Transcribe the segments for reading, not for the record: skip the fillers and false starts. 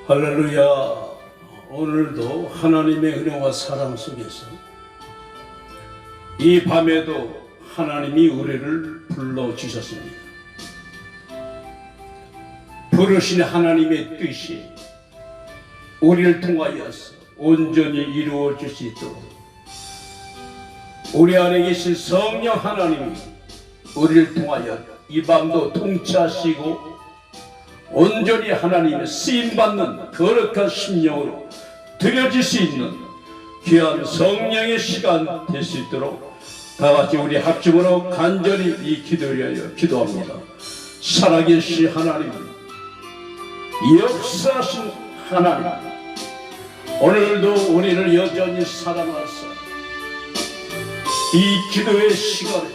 할렐루야. 오늘도 하나님의 은혜와 사랑 속에서 이 밤에도 하나님이 우리를 불러주셨습니다. 부르신 하나님의 뜻이 우리를 통하여서 온전히 이루어질 수 있도록 우리 안에 계신 성령 하나님이 우리를 통하여 이 밤도 통치하시고 온전히 하나님의 쓰임받는 거룩한 심령으로 드려질 수 있는 귀한 성령의 시간 될 수 있도록 다같이 우리 합심으로 간절히 이 기도를 기도합니다. 살아계신 하나님, 역사하신 하나님, 오늘도 우리를 여전히 사랑하사 이 기도의 시간에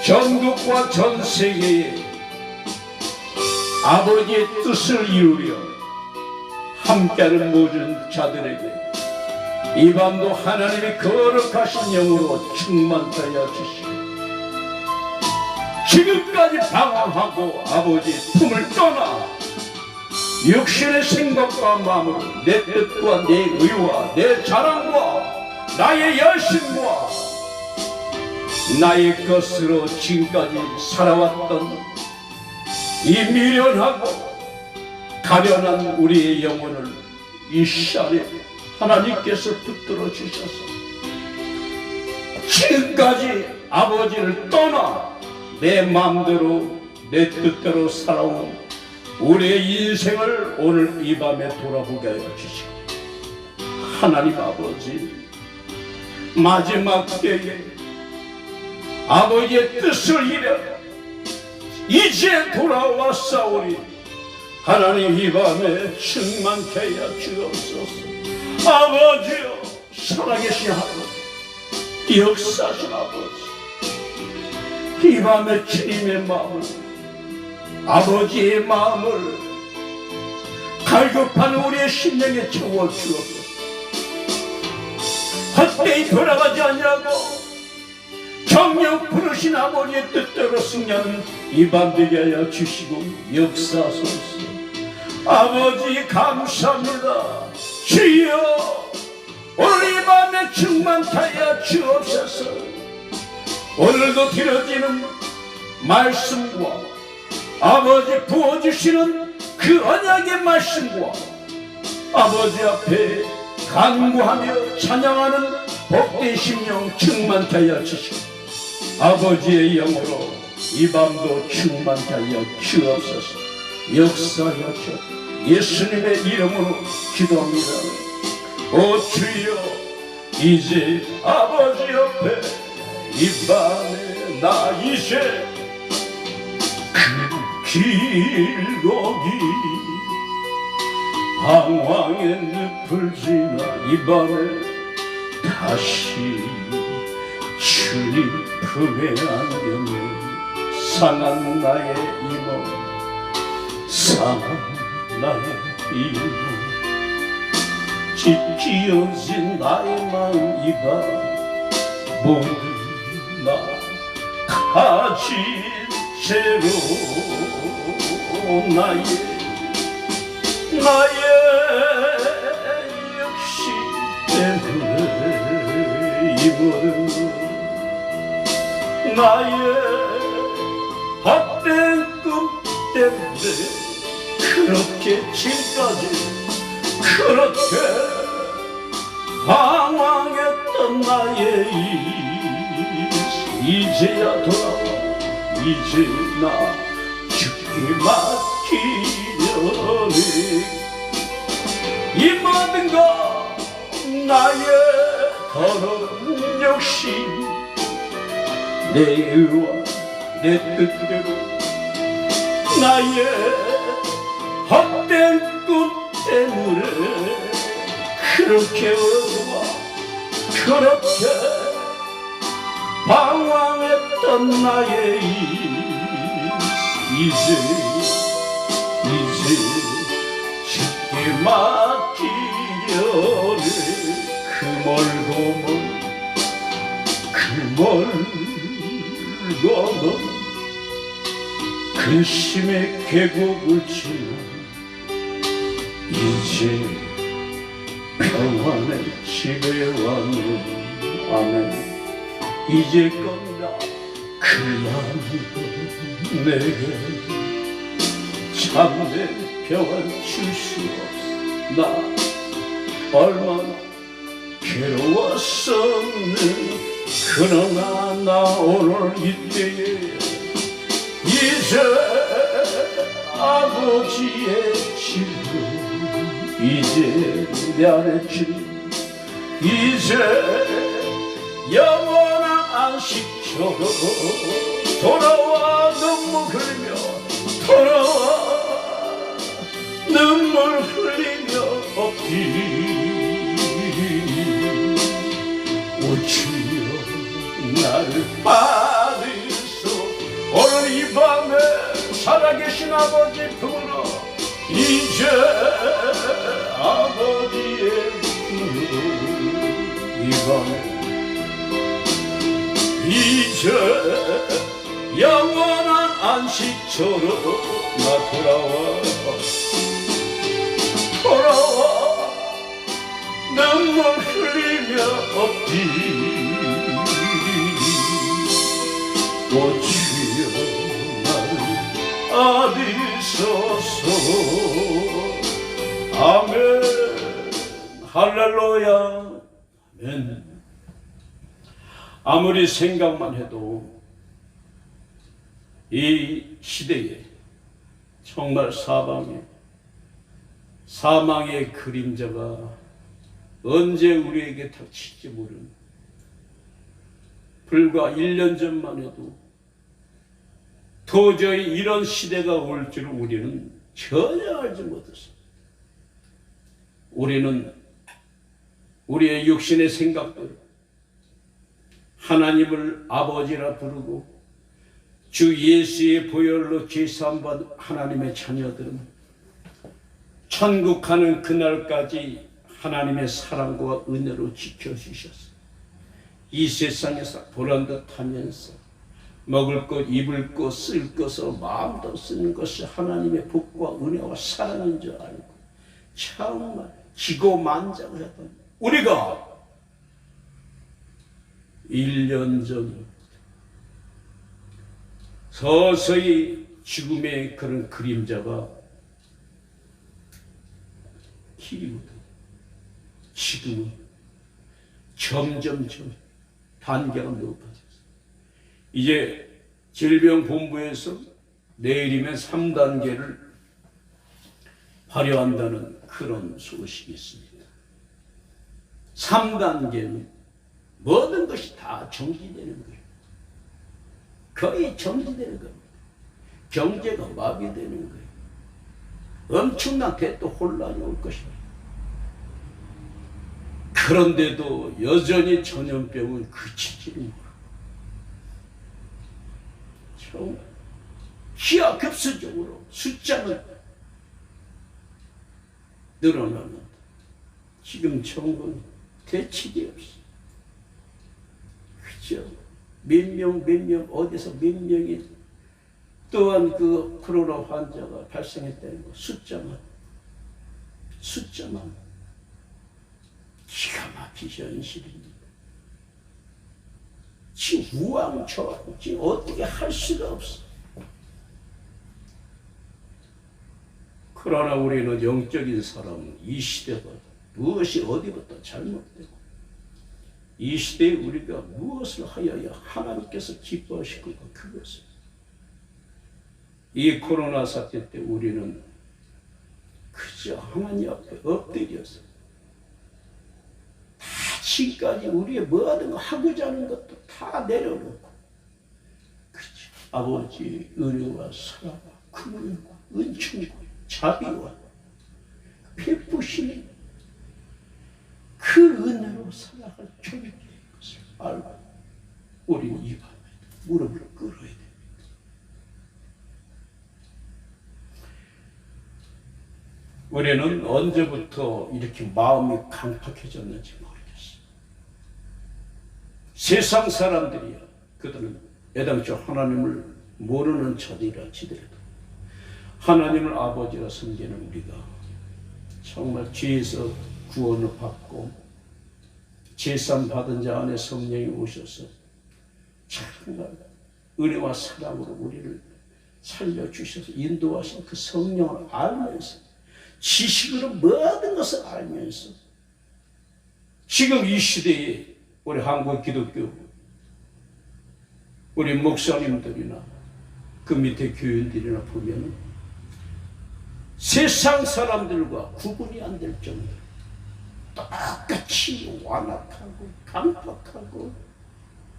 전국과 전 세계에 아버지의 뜻을 이루려 함께하는 모든 자들에게 이 밤도 하나님의 거룩하신 영으로 충만하여 주시고 지금까지 방황하고 아버지의 품을 떠나 육신의 생각과 마음으로 내 뜻과 내 의와 내 자랑과 나의 열심과 나의 것으로 지금까지 살아왔던 이 미련하고 가련한 우리의 영혼을 이 시간에 하나님께서 붙들어 주셔서 지금까지 아버지를 떠나 내 마음대로 내 뜻대로 살아온 우리의 인생을 오늘 이 밤에 돌아보게 하여 주시고 하나님 아버지 마지막 때에 아버지의 뜻을 이뤄 이제 돌아왔사오니 하나님 이 밤에 충만케 하여 주옵소서. 아버지여, 살아계신 아버지, 역사하신 아버지, 이 밤에 주님의 마음을, 아버지의 마음을 갈급한 우리의 심령에 채워주옵소서. 헛되이 돌아가지 아니하고 정령 부르신 아버지의 뜻대로 승리하는 이 밤 되게 하여 주시고 역사하소서. 아버지 감사합니다. 주여, 오늘 이 밤에 충만하여 주옵소서. 오늘도 드려지는 말씀과 아버지 부어주시는 그 언약의 말씀과 아버지 앞에 간구하며 찬양하는 복된 심령 충만케 하여 주시고 아버지의 영으로 이 밤도 충만케 하여 주옵소서. 역사하여 주옵소서. 예수님의 이름으로 기도합니다. 오 주여, 이제 아버지 옆에 이 밤에 나 이제 그 길거기 방황의 늪을 지나 이 밤에 다시 주님 품에 안겨내 상한 나의 이몸 상한 나의 이몸 찢기어진 나의 마음 이 밤 모두 나 가진 채로 나의 욕심 때문에 이 모든 나의 헛된 꿈 때문에 그렇게 지금까지 그렇게 방황했던 나의 이제야 돌아와 이제 나 죽게 맡기려니 이 모든 것 나의 더러운 욕심 내 의와 내 뜻대로 나의 헛된 꿈 때문에 그렇게 어두워 그렇게 방황했던 나의 이제 죽게 맡기려네 그 멀고 먼 근심의 계곡을 지나 이제 평안의 집에 왔네. 아멘. 이제껏 나 그리하며 내게 참된 평안 줄 수 없어. 나 얼마나 괴로웠었네. 그러나 나 오늘 이때에 이제 아버지의 집으로 이제 내 안의 집 이제 영원한 안식처로 돌아와 눈물 흘리며 돌아와 눈물 흘리며 엎드리니 오 주여 나를 받으소. 오늘 이 밤에 살아계신 아버지 품으로 이제 아버지의 품으로 이 밤에 이제 영원한 안식처로 나 돌아와 눈물 흘리며 엎드리니 오 주여 나를 아디소서. 아멘. 할렐루야. 아멘. 아무리 생각만 해도 이 시대에 정말 사망의 그림자가 언제 우리에게 닥칠지 모르는, 불과 1년 전만 해도 도저히 이런 시대가 올 줄을 우리는 전혀 알지 못했습니다. 우리는 우리의 육신의 생각대로 하나님을 아버지라 부르고 주 예수의 보혈로 제사함받은 하나님의 자녀들은 천국 가는 그날까지 하나님의 사랑과 은혜로 지켜주셨습니다. 이 세상에서 보란듯 하면서 먹을 것, 입을 것, 쓸 것으로 마음도 쓰는 것이 하나님의 복과 은혜와 사랑인 줄 알고 정말 기고만장하던 우리가 1년 전 서서히 죽음의 그런 그림자가 길이거든. 지금은 점점 단계가 높아졌어. 이제 질병본부에서 내일이면 3단계를 발효한다는 그런 소식이 있습니다. 3단계는 모든 것이 다 정지되는 거예요. 거의 정지되는 겁니다. 경제가 마비되는 거예요. 엄청난 대또 혼란이 올 것입니다. 그런데도 여전히 전염병은 그치지를 못하고 정말 기하급수적으로 숫자는 늘어나는데 지금 정부는 대책이 없어. 그죠? 몇 명 어디서 몇 명이 또한 그 코로나 환자가 발생했다는 거 숫자만 기가 막힌 현실입니다. 지금 우왕좌왕 지금 어떻게 할 수가 없어. 그러나 우리는 영적인 사람은 이 시대가 무엇이 어디부터 잘못되고 이 시대에 우리가 무엇을 하여야 하나님께서 기뻐하실 건가, 그것을 이 코로나 사태 때 우리는 그저 하나님 앞에 엎드려서 다 지금까지 우리의 모든 거 하고자 하는 것도 다 내려놓고 그저 아버지 은혜와 사랑과 긍휼과 은총과 자비와 베푸시는 그 은혜로 살아갈 존재인 것을 알고 우리는 이 밤에 무릎을 꿇어야 됩니다. 우리는 언제부터 이렇게 마음이 강팍해졌는지 모르겠어요. 세상 사람들이야 그들은 애당초 하나님을 모르는 자들이라 지더라도 하나님을 아버지라 섬기는 우리가 정말 죄에서 구원을 받고 제삼 받은 자 안에 성령이 오셔서 정말 은혜와 사랑으로 우리를 살려주셔서 인도하신 그 성령을 알면서 지식으로 모든 것을 알면서 지금 이 시대에 우리 한국 기독교 우리 목사님들이나 그 밑에 교인들이나 보면 세상 사람들과 구분이 안 될 정도로 똑같이 완악하고 강팍하고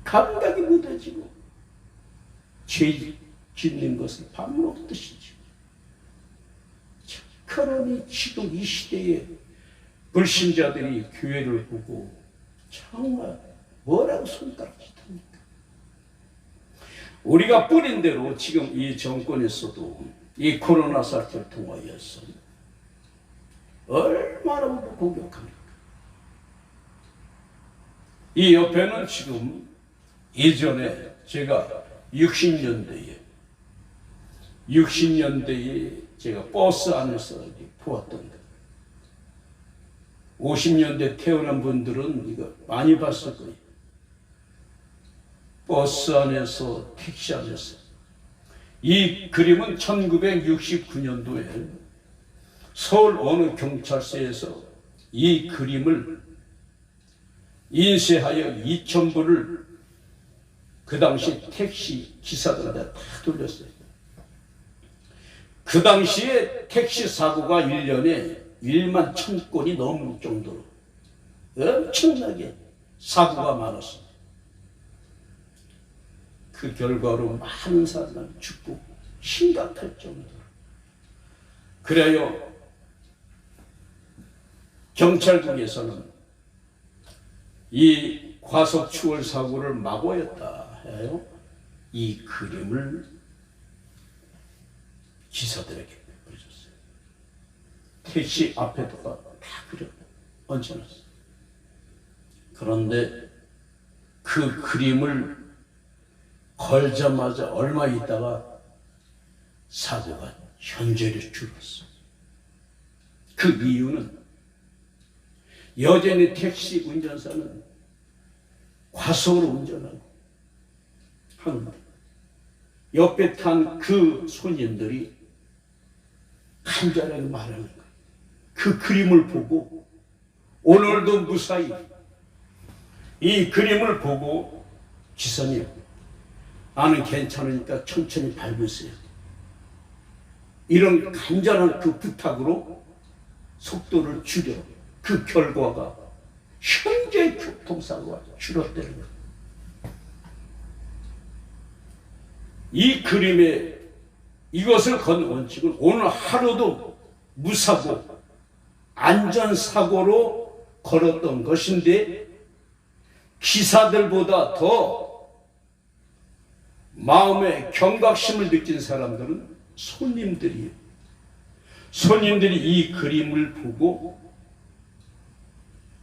감각이 무뎌지고 죄 짓는 것을 밥 먹듯이 지고 그러니 지금 이 시대에 불신자들이 교회를 보고 정말 뭐라고 손가락질합니까? 우리가 뿌린 대로 지금 이 정권에서도 이 코로나 사태를 통하여서 얼마나 공격합니까? 이 옆에는 지금 예전에 제가 60년대에 제가 버스 안에서 보았던 것. 50년대 태어난 분들은 이거 많이 봤을 거예요. 버스 안에서, 택시 안에서. 이 그림은 1969년도에 서울 어느 경찰서에서 이 그림을 인쇄하여 2,000부를 그 당시 택시 기사들한테 다 돌렸어요. 그 당시에 택시 사고가 1년에 1만 1,000건이 넘을 정도로 엄청나게 사고가 많았습니다. 그 결과로 많은 사람이 죽고 심각할 정도로. 그래요 경찰국에서는 이 과속 추월 사고를 막아야겠다 해요. 이 그림을 기사들에게 보여줬어요. 택시 앞에다가 다 얹어놨어요. 그런데 그 그림을 걸자마자 얼마 있다가 사고가 현저히 줄었어요. 그 이유는 여전히 택시 운전사는 과속으로 운전하고 하는데 옆에 탄 그 손님들이 간절하게 말하는 거예요. 그 그림을 보고 오늘도 무사히 이 그림을 보고 기사님 나는 괜찮으니까 천천히 밟으세요. 이런 간절한 그 부탁으로 속도를 줄여 그 결과가 현재 교통사고가 줄었다는 거예요. 이 그림에 이것을 건 원칙은 오늘 하루도 무사고 안전사고로 걸었던 것인데 기사들보다 더 마음에 경각심을 느낀 사람들은 손님들이에요. 손님들이 이 그림을 보고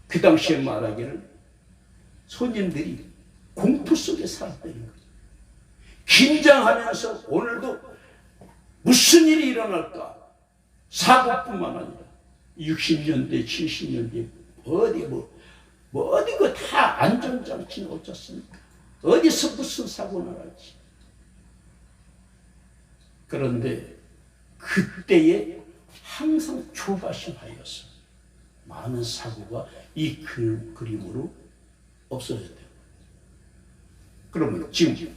그 당시에 말하기를 손님들이 공포 속에 살았다는 거예요. 긴장하면서 오늘도 무슨 일이 일어날까? 사고뿐만 아니라 60년대, 70년대 어디 다 안전장치는 어쩌습니까? 어디서 무슨 사고가 날지. 그런데 그때에 항상 조바심하여서 많은 사고가 이 그림으로 없어졌대요. 그러면 지금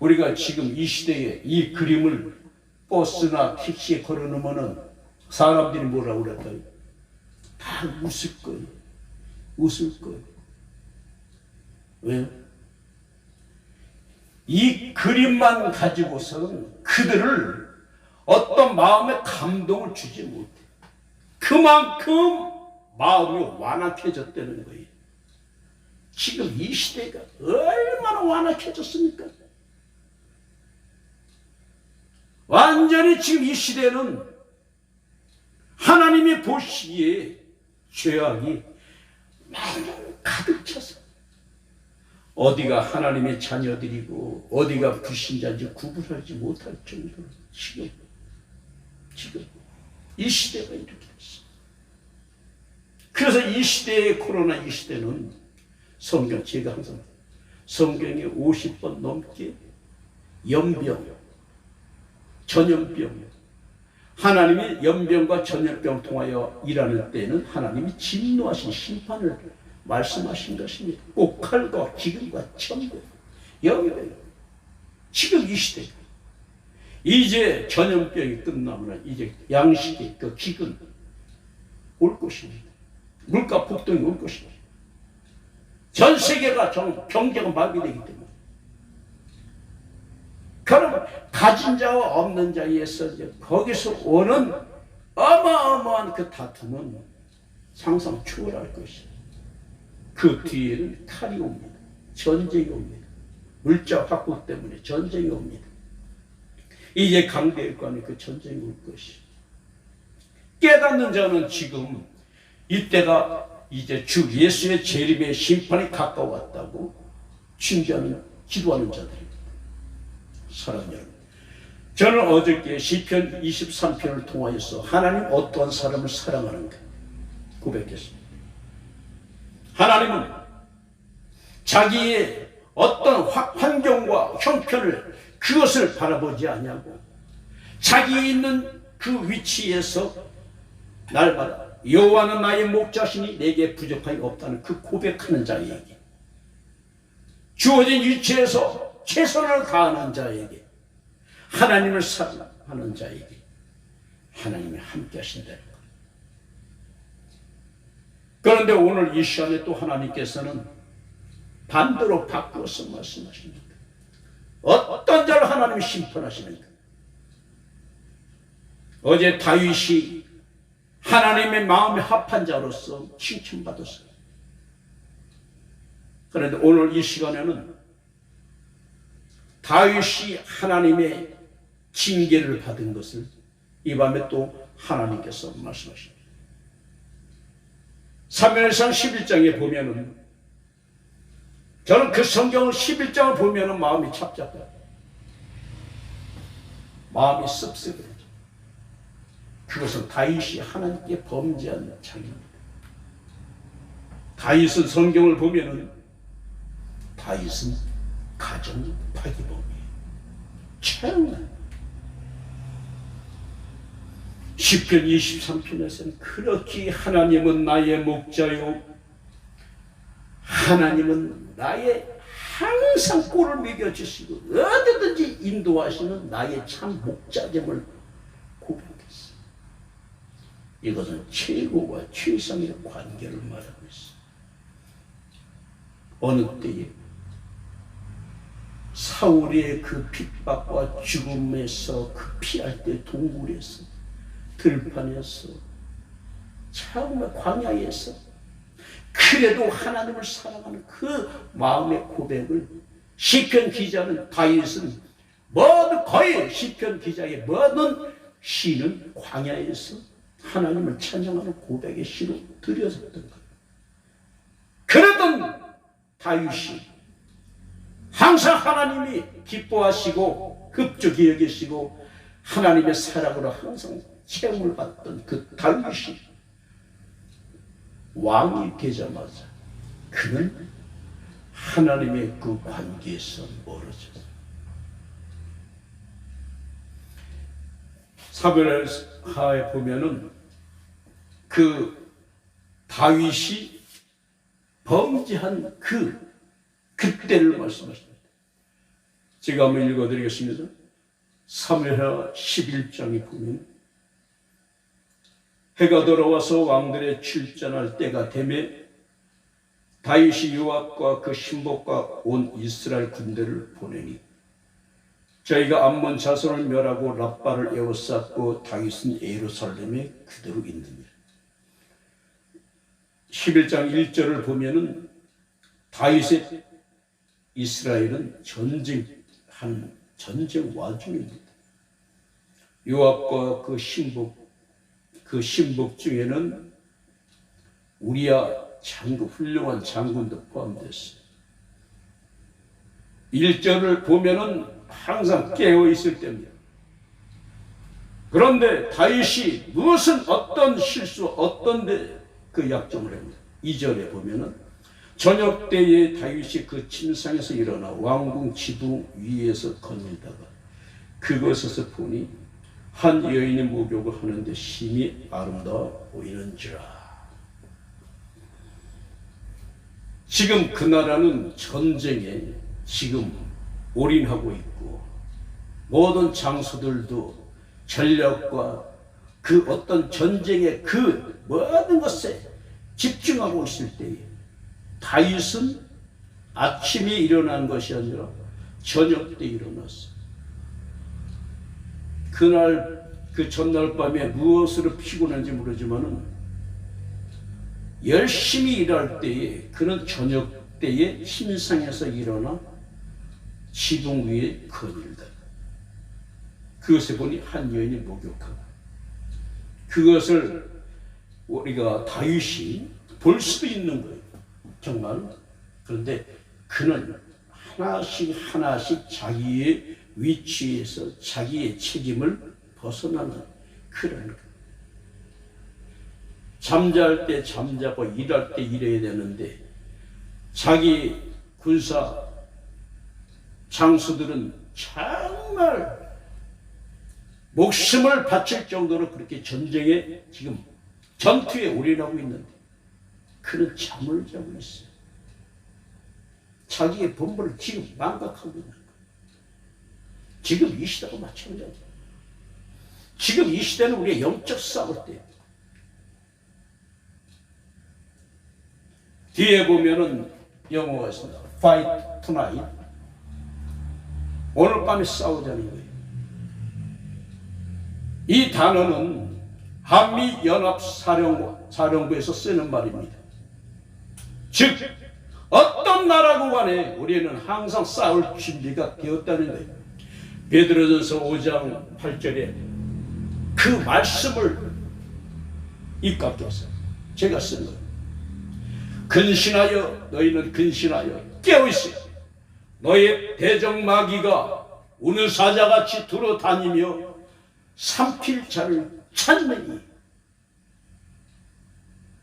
우리가 지금 이 시대에 이 그림을 버스나 택시에 걸어놓으면 사람들이 뭐라고 그럴까요? 다 웃을 거예요. 웃을 거예요. 왜요? 이 그림만 가지고서는 그들을 어떤 마음의 감동을 주지 못해. 그만큼 마음이 완악해졌다는 거예요. 지금 이 시대가 얼마나 완악해졌습니까? 완전히 지금 이 시대는 하나님이 보시기에 죄악이 가득 차서 어디가 하나님의 자녀들이고 어디가 불신자인지 구분하지 못할 정도로 지금 이 시대가 이렇게 됐어. 그래서 이 시대의 코로나 이 시대는 성경, 제가 항상 성경에 50번 넘게 연병, 전염병, 하나님이 연병과 전염병을 통하여 일하는 때에는 하나님이 진노하신 심판을 말씀하신 것입니다. 꼭 칼과 기근과 천국, 연병. 지금 이 시대 이제 전염병이 끝나면 이제 양식의 그 기근 올 것입니다. 물가 폭등이 올 것입니다. 전 세계가 경제가 마비되기 때문에. 그럼 가진 자와 없는 자에서 이제 거기서 오는 어마어마한 그 다툼은 상상 초월할 것이에요. 그 뒤에는 칼이 옵니다. 전쟁이 옵니다. 물자 확보 때문에 전쟁이 옵니다. 이제 강대일관의 그 전쟁이 올 것이에요. 깨닫는 자는 지금 이때가 이제 주 예수의 재림의 심판이 가까웠다고 칭찬하는 기도하는 자들입니다. 사랑하는 여러분, 저는 어저께 시편 23편을 통하여서 하나님 어떠한 사람을 사랑하는가 고백했습니다. 하나님은 자기의 어떤 환경과 형편을 그것을 바라보지 않냐고 자기 있는 그 위치에서 날마다 여호와는 나의 목자시니 내게 부족함이 없다는 그 고백하는 자에게, 주어진 위치에서 최선을 다하는 자에게, 하나님을 사랑하는 자에게 하나님이 함께 하신다는 것. 그런데 오늘 이 시간에 또 하나님께서는 반대로 바꾸어서 말씀하십니다. 어떤 자를 하나님이 심판하시는가? 어제 다윗이 하나님의 마음에 합한 자로서 칭찬받았어요. 그런데 오늘 이 시간에는 다윗이 하나님의 징계를 받은 것을 이 밤에 또 하나님께서 말씀하십니다. 사무엘상 11장에 보면은, 저는 그 성경을 11장을 보면은 마음이 착잡해요. 마음이 씁쓸해요. 그것은 다윗이 하나님께 범죄한 장입니다. 다윗은 성경을 보면은 다윗은 가정 파기범이에요. 최악난. 시편 23편에서는 그렇게 하나님은 나의 목자요, 하나님은 나의 항상 꼴을 먹여주시고 어디든지 인도하시는 나의 참 목자됨을 고백했어요. 이것은 최고와 최상의 관계를 말하고 있어요. 어느 때에 사울의 그 핍박과 죽음에서 그 피할 때 동굴에서, 들판에서, 정말 광야에서 그래도 하나님을 사랑하는 그 마음의 고백을 시편 기자는, 다윗은 모든 거의 시편 기자의 모든 시는 광야에서 하나님을 찬양하는 고백의 시로 드려졌던 거예요. 그러던 다윗이 항상 하나님이 기뻐하시고 흡족히 여기시고 하나님의 사랑으로 항상 채움을 받던 그 다윗이 왕이 되자마자 그는 하나님의 그 관계에서 멀어졌어요. 사무엘하에 보면은 그 다윗이 범죄한 그때를 말씀하십니다. 제가 한번 읽어드리겠습니다. 사무엘하 11장에 보면, 해가 돌아와서 왕들의 출전할 때가 되매 다윗이 요압과 그 신복과 온 이스라엘 군대를 보내니 저희가 암몬 자손을 멸하고 랍바를 에워쌌고 다윗은 예루살렘에 그대로 있느니라. 11장 1절을 보면은 다윗의 이스라엘은 전쟁 와중입니다. 요압과 그 신복 중에는 우리야 장군, 훌륭한 장군도 포함됐어요. 1절을 보면은 항상 깨어 있을 때입니다. 그런데 다윗이 무슨 어떤 실수, 어떤 그 약정을 합니다. 2절에 보면은 저녁 때에 다윗이 그 침상에서 일어나 왕궁 지붕 위에서 거닐다가 그곳에서 보니 한 여인이 목욕을 하는데 심히 아름다워 보이는지라. 지금 그 나라는 전쟁에 지금 올인하고 있고 모든 장수들도 전력과 그 어떤 전쟁의 그 모든 것에 집중하고 있을 때에 다윗은 아침에 일어난 것이 아니라 저녁 때 일어났어. 그날 그 전날 밤에 무엇으로 피곤한지 모르지만은 열심히 일할 때에 그는 저녁 때에 침상에서 일어나 지붕 위에 거닐다. 그것에 보니 한 여인이 목욕하고 그것을 우리가 다윗이 볼 수도 있는 거예요. 정말. 그런데 그는 하나씩 하나씩 자기의 위치에서 자기의 책임을 벗어나는 그런 거. 잠잘 때 잠자고 일할 때 일해야 되는데 자기 군사 장수들은 정말 목숨을 바칠 정도로 그렇게 전쟁에 지금 전투에 올인하고 있는데 그는 잠을 자고 있어요. 자기의 본분을 지금 망각하고 있는 거예요. 지금 이 시대가 마찬가지예요. 지금 이 시대는 우리의 영적 싸울 때예요. 뒤에 보면은 영어가 있습니다. Fight tonight. 오늘 밤에 싸우자는 거예요. 이 단어는 한미연합사령부에서 쓰는 말입니다. 즉 어떤 나라고 간에 우리는 항상 싸울 준비가 되었다는 거예요. 베드로전서 5장 8절에 그 말씀을 입각해서 제가 쓴 거예요. 근신하여 너희는 근신하여 깨어있어. 너의 대적 마귀가 우는 사자같이 두루다니며 삼킬 자를 찾느니.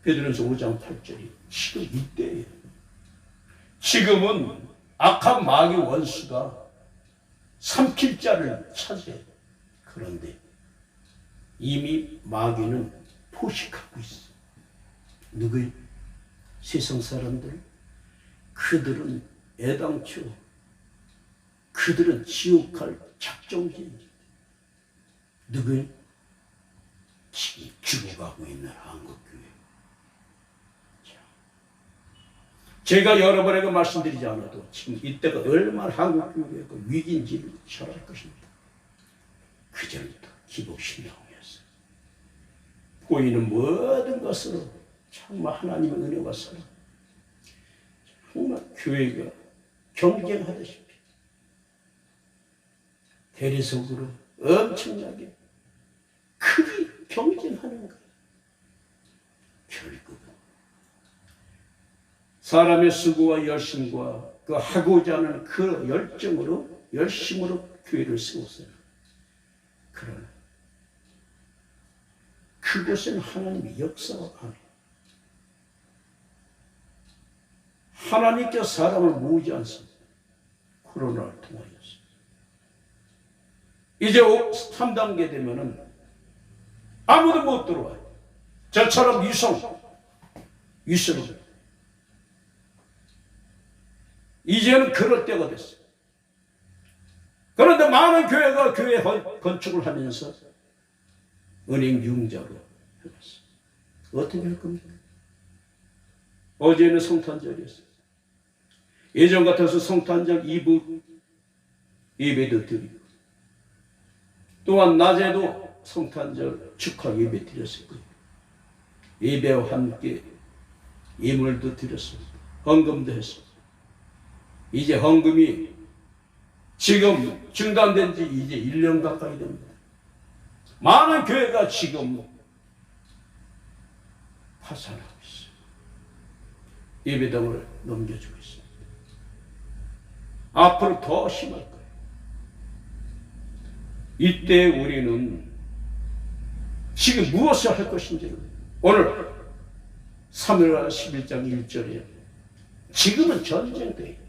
베드로전서 5장 8절이 지금 이때예요. 지금은 악한 마귀 원수가 삼킬 자를 찾아요. 그런데 이미 마귀는 포식하고 있어. 누구요? 세상 사람들. 그들은 애당초 그들은 지옥할 작정지입니다. 누구요? 지금 죽어가고 있는 한국교회. 제가 여러분에게 말씀드리지 않아도 지금 이때가 얼마나 한국교회가 위기인지를 잘 알 것입니다. 그전부터 기복신앙이었어요. 보이는 모든 것으로 정말 하나님의 은혜와 사랑, 정말 교회가 경쟁하다시피 대리석으로 엄청나게 크게 경쟁하는 거예요. 결국은 사람의 수고와 열심과 그 하고자 하는 그 열정으로 열심으로 교회를 세웠어요. 그러나 그곳에는 하나님의 역사가 안 해요. 하나님께서 사람을 모으지 않습니다. 코로나를 통하여서. 이제 3단계 되면은 아무도 못 들어와요. 저처럼 유성으로. 이제는 그럴 때가 됐어요. 그런데 많은 교회가 교회 건축을 하면서 은행 융자로 해봤어요. 어떻게 할 겁니까? 어제는 성탄절이었어요. 예전 같아서 성탄절 2부 예배도 드리고 또한 낮에도 성탄절 축하 예배 드렸을 거예요. 예배와 함께 예물도 드렸습니다. 헌금도 했습니다. 이제 헌금이 지금 중단된 지 이제 1년 가까이 됩니다. 많은 교회가 지금 파산하고 있어요. 예배당을 넘겨주고 있습니다. 앞으로 더 심할 거예요. 이때 우리는 지금 무엇을 할 것인지를 오늘 사무엘하 11장 1절에 지금은 전쟁돼.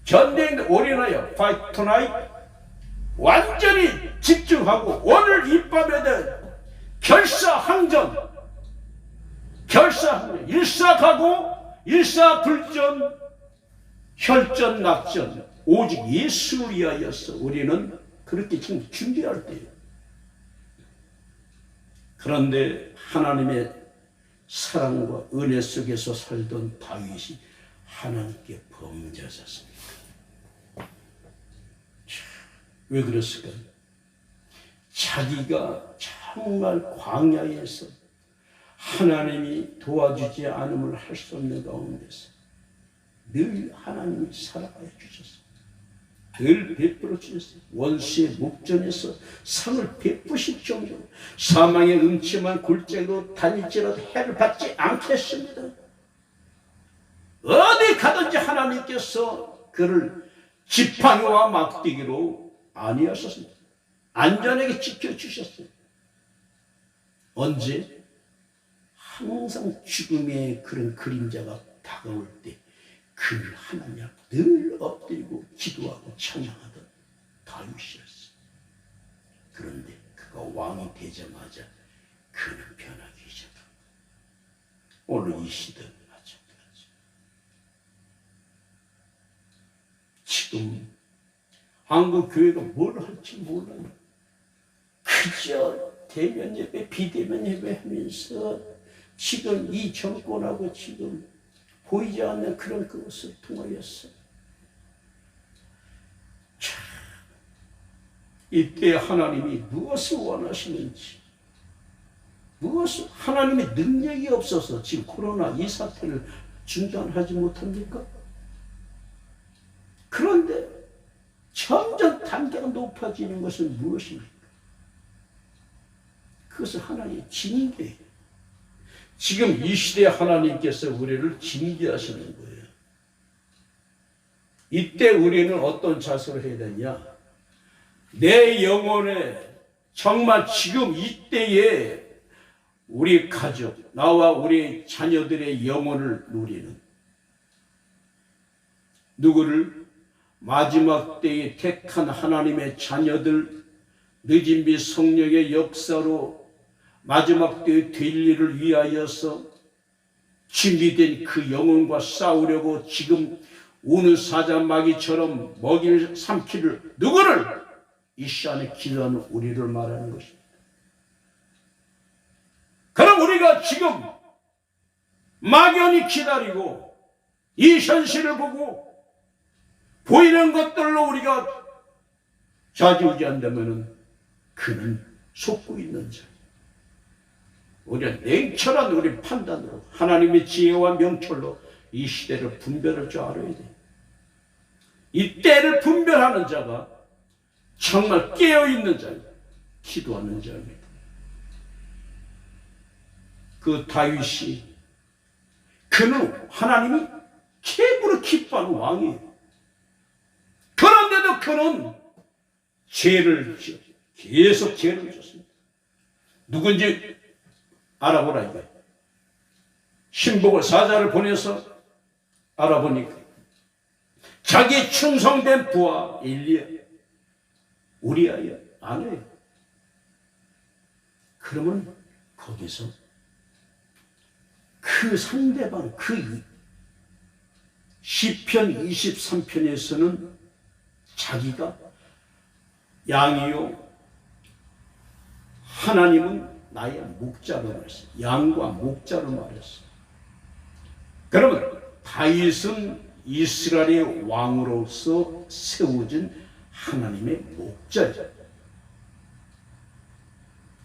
전쟁인데 올인하여 fight tonight 완전히 집중하고 오늘 이 밤에 결사항전 일사가고 일사불전 혈전낙전 오직 예수를 위하여서 우리는 그렇게 지금 준비할 때예요. 그런데 하나님의 사랑과 은혜 속에서 살던 다윗이 하나님께 범죄하셨습니다. 왜 그랬을까? 자기가 정말 광야에서 하나님이 도와주지 않음을 할 수 없는 가운데서 늘 하나님이 사랑하여 주셨어요. 늘 베풀어 주셨어요. 원수의 목전에서 상을 베푸실 정도로 사망의 음침한 골짜기로 다닐지라도 해를 받지 않겠습니다. 어디 가든지 하나님께서 그를 지팡이와 막대기로 아니하셨습니다. 안전하게 지켜주셨어요. 언제? 항상 죽음의 그런 그림자가 다가올 때 그 하나님 앞에 늘 엎드리고 기도하고 찬양하던 다윗이었어요. 그런데 그가 왕이 되자마자 그는 변하기 시작합니다. 오늘 이 시대는 마찬가지. 지금 한국 교회가 뭘 할지 몰라요. 그저 대면 예배, 비대면 예배 하면서 지금 이 정권하고 지금 보이지 않는 그런 그것을 통하였어. 이때 하나님이 무엇을 원하시는지, 무엇을 하나님의 능력이 없어서 지금 코로나 이 사태를 중단하지 못합니까? 그런데 점점 단계가 높아지는 것은 무엇입니까? 그것은 하나님의 징계예요. 지금 이 시대에 하나님께서 우리를 징계하시는 거예요. 이때 우리는 어떤 자세로 해야 되냐? 내 영혼에 정말 지금 이때에 우리 가족, 나와 우리 자녀들의 영혼을 누리는 누구를? 마지막 때에 택한 하나님의 자녀들, 늦은 비 성령의 역사로 마지막 때에 될 일을 위하여서 준비된 그 영혼과 싸우려고 지금 우는 사자마귀처럼 먹이를 삼키를 누구를? 이 시간에 기도하는 우리를 말하는 것입니다. 그럼 우리가 지금 막연히 기다리고 이 현실을 보고 보이는 것들로 우리가 좌지우지한다면 그는 속고 있는 자. 우리가 냉철한 우리 판단으로 하나님의 지혜와 명철로 이 시대를 분별할 줄 알아야 돼. 이 때를 분별하는 자가 정말 깨어있는 자예요. 기도하는 자입니다. 그 다윗이 그는 하나님이 최고로 기뻐하는 왕이에요. 그런데도 그는 죄를 지었어요. 계속 죄를 지었습니다. 누군지 알아보라 이거예요. 신복을 사자를 보내서 알아보니까 자기 충성된 부하 엘리야, 우리아야 아내예요. 그러면 거기서 그 상대방, 그 시편 23편에서는 자기가 양이요 하나님은 나의 목자로 말했어. 양과 목자로 말했어. 그러면 다윗은 이스라엘의 왕으로서 세워진 하나님의 목자죠.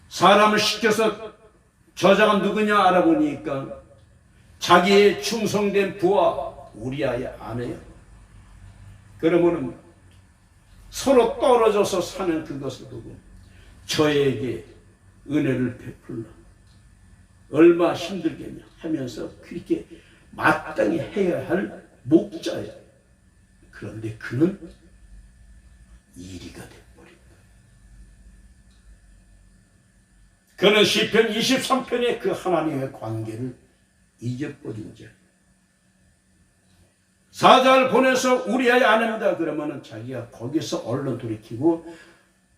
사람을 시켜서 저자가 누구냐 알아보니까 자기의 충성된 부하 우리아의 아내야. 그러면은 서로 떨어져서 사는 그것을 보고 저에게 은혜를 베풀라. 얼마 힘들겠냐 하면서 그렇게 마땅히 해야 할 목자예요. 그런데 그는 이리가 돼버린 거예요. 그는 시편 23편의 그 하나님의 관계를 잊어버린 자. 사자를 보내서 우리 아이 아닙니다. 그러면은 자기가 거기서 얼른 돌이키고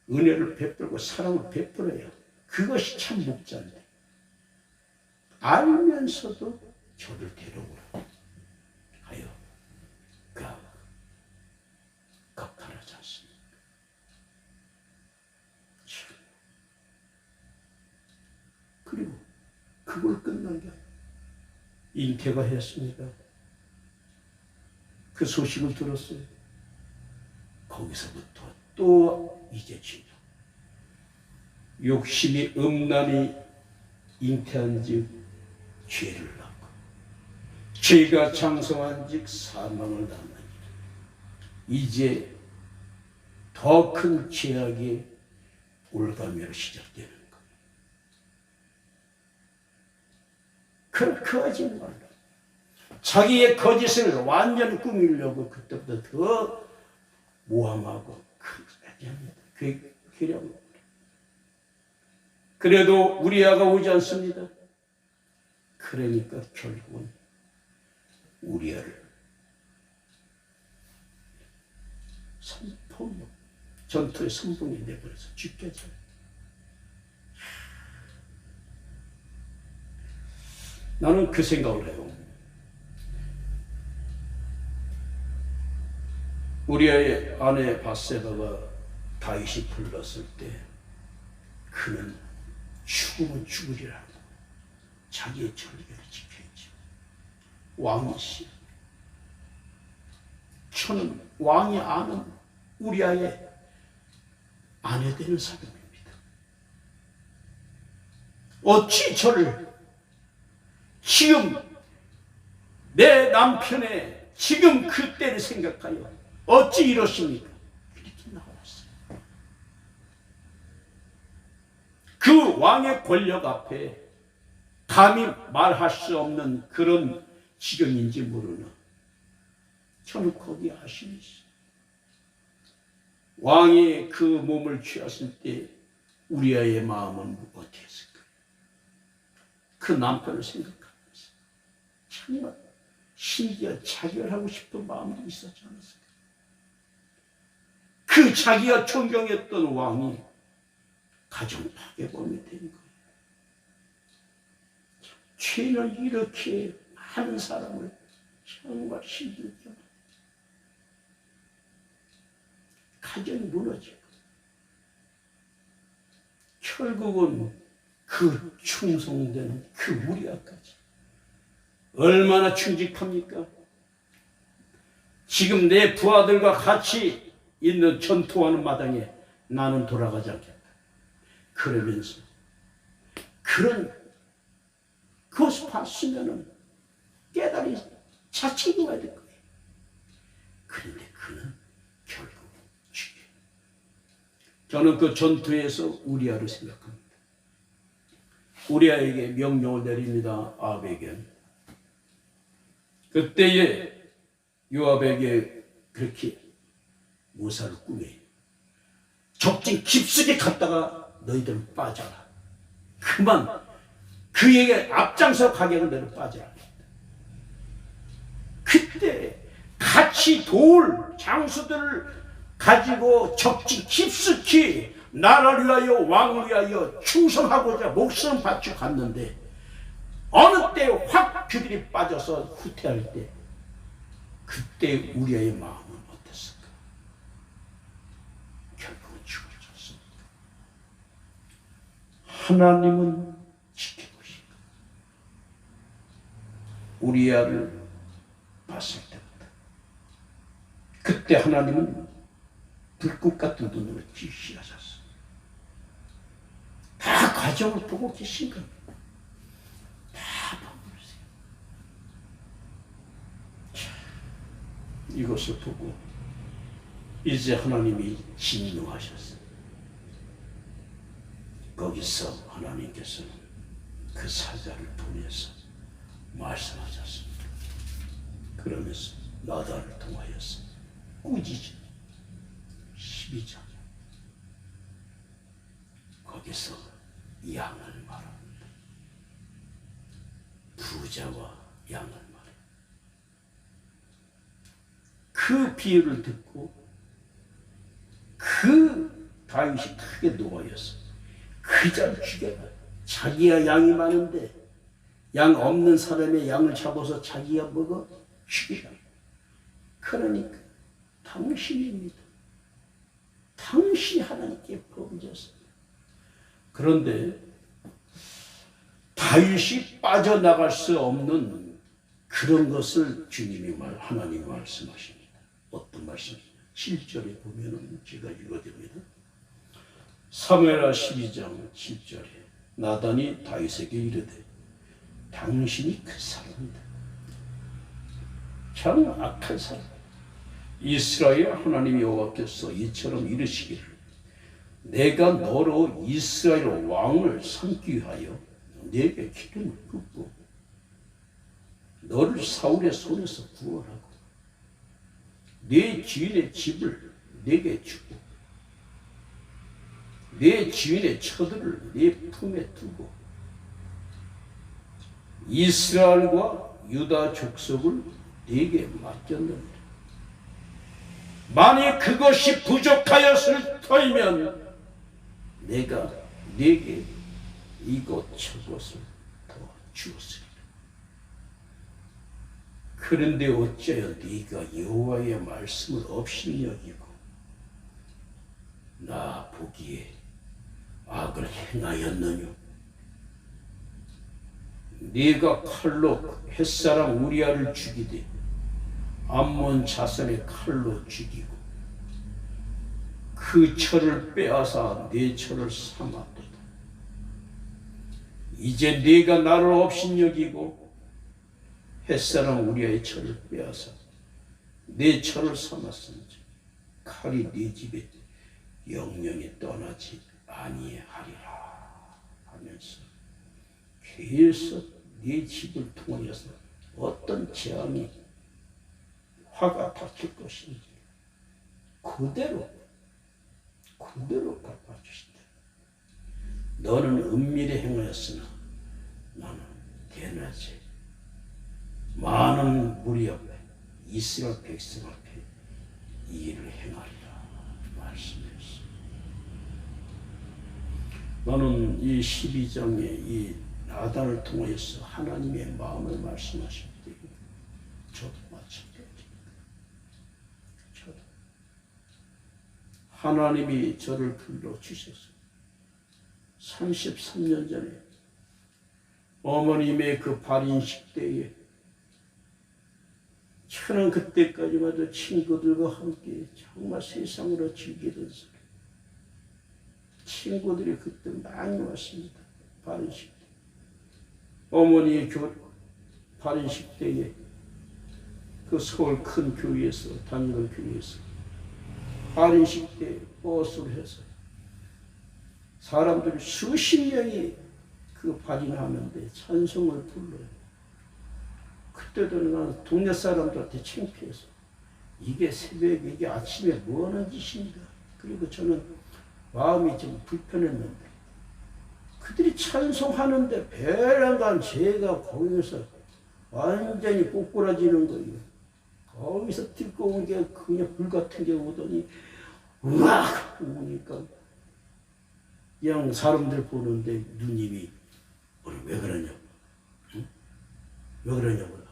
은혜를 베풀고 사랑을 베풀어야 그것이 참 목자인데 알면서도 저를 데려오라 하여 겁탈하지 않습니까? 그리고 그걸 끝난 게 잉태가 했습니다. 그 소식을 들었어요. 거기서부터 또 이제 진짜 욕심이 음란히 잉태한 즉 죄를 낳고 죄가 장성한 즉 사망을 낳느니라. 이제 더 큰 죄악이 올가매로 시작되는 겁니다. 그렇게 하지 말라. 자기의 거짓을 완전히 꾸미려고 그때부터 더 모함하고 그 괴력. 그래도 우리 아가 오지 않습니다. 그러니까 결국은 우리 아를 폭력, 전투의 선봉이 내버려서 죽게 하잖아요. 나는 그 생각을 해요. 우리 아이의 아내 바세바가 다윗이 불렀을 때 그는 죽으면 죽으리라고 자기의 절개를 지켜야지. 왕이시. 저는 왕이 아는 우리아의 아내 되는 사람입니다. 어찌 저를 지금 내 남편의 지금 그때를 생각하여 어찌 이러십니까? 이렇게 나왔어요. 그 왕의 권력 앞에 감히 말할 수 없는 그런 지경인지 모르나 저는 거기에 아심이 있어요. 왕이 그 몸을 취했을 때 우리아의 마음은 어땠을까? 그 남편을 생각하면서 정말 심지어 자결하고 싶은 마음도 있었지 않았을까? 그 자기가 존경했던 왕이 가정 파괴범이 된 거예요. 죄는 이렇게 많은 사람을 정말 힘들게 만들죠. 가정이 무너지고 결국은 그 충성된 그 우리아까지 얼마나 충직합니까? 지금 내 부하들과 같이 있는 전투하는 마당에 나는 돌아가지 않겠다. 그러면서 그것을 봤으면은 깨달이 자책이 와야 될 거예요. 그런데 그는 결국 죽여요. 저는 그 전투에서 우리아를 생각합니다. 우리아에게 명령을 내립니다. 아합에게. 그때에 요압에게 그렇게 모사를 꾸며요. 적진 깊숙이 갔다가 너희들은 빠져라. 그만 그에게 앞장서 가게는 너희는 빠져라. 그때 같이 도울 장수들을 가지고 적진 깊숙이 나라를 위하여 왕을 위하여 충성하고자 목숨 바쳐 갔는데 어느 때 확 그들이 빠져서 후퇴할 때 그때 우리의 마음은 어땠을까? 결국은 죽어졌습니다. 하나님은 지켜보신다. 우리아를 봤을 때부터 그때 하나님은 불꽃 같은 눈으로 지시하셨어요. 다 과정을 보고 계신 겁니다. 다 보고 계세요. 이것을 보고 이제 하나님이 진노하셨어요. 거기서 하나님께서는 그 사자를 보내서 말씀하셨습니다. 그러면서 나다를 통하여서 꾸짖은 12장 거기서 양을 말합니다. 부자와 그 비유를 듣고 그 다윗이 크게 노하였어. 그자를 죽여라. 자기야 양이 많은데 양 없는 사람의 양을 잡아서 자기가 먹어 죽이라. 그러니까 당신입니다. 당신이 하나님께 범죄했습니다. 그런데 다윗이 빠져나갈 수 없는 그런 것을 주님이 하나님이 말씀하십니다. 어떤 말씀이죠? 7절에 보면은 제가 읽어드립니다. 사무엘하 12장 7절에 나단이 다윗에게 이르되 당신이 그 사람이다. 참 악한 사람. 이스라엘 하나님 여호와께서 이처럼 이르시기를 내가 너로 이스라엘 왕을 삼기 위하여 내게 기름을 붓고 너를 사울의 손에서 구원하고 내 주인의 집을 내게 주고 내 주인의 처들을 내 품에 두고 이스라엘과 유다 족속을 내게 맡겼느니라. 만일 그것이 부족하였을 터이면 내가 네게 이것 저것을 더 주었으리라. 그런데 어찌하여 네가 여호와의 말씀을 업신여기고 나 보기에 악을 행하였느냐. 네가 칼로 햇사람 우리아를 죽이되 암몬 자손의 칼로 죽이고 그 철을 빼앗아 내 철을 삼았도다. 이제 네가 나를 업신여기고 햇사람 우리아의 철을 빼앗아 내 철을 삼았으니 칼이 네 집에 영영이 떠나지 아니하리라 하면서 계속 네 집을 통하여서 어떤 재앙이 화가 닥칠 것인지 그대로 갚아주신다. 너는 은밀히 행하였으나 나는 대낮에 많은 무리 앞에 이스라엘 백성 앞에 이 일을 행하리라 말씀했어. 너는 이 12장의 이 나단을 통해서 하나님의 마음을 말씀하실 때 저도 마찬가지입니다. 저도 하나님이 저를 불러주셔서 33년 전에 어머님의 그 발인식 때에 저는 그때까지만 해도 친구들과 함께 정말 세상으로 즐기던 소리. 친구들이 그때 많이 왔습니다. 발인식 때. 어머니의 발인식 때에 그 서울 큰 교회에서 다니는 교회에서 발인식 때 버스를 해서 사람들이 수십 명이 그 발인하는데 찬송을 불러요. 그때도 나는 동네 사람들한테 창피해서 이게 새벽에 이게 아침에 뭐하는 짓인가. 그리고 저는 마음이 좀 불편했는데 그들이 찬송하는데 배란간 제가 거기서 완전히 꼬꾸라지는 거예요. 거기서 뜨거운 게 그냥 불 같은 게 오더니 우악 오니까 그냥 사람들 보는데 누님이 왜 그러냐고. 응? 왜 그러냐고 그러다.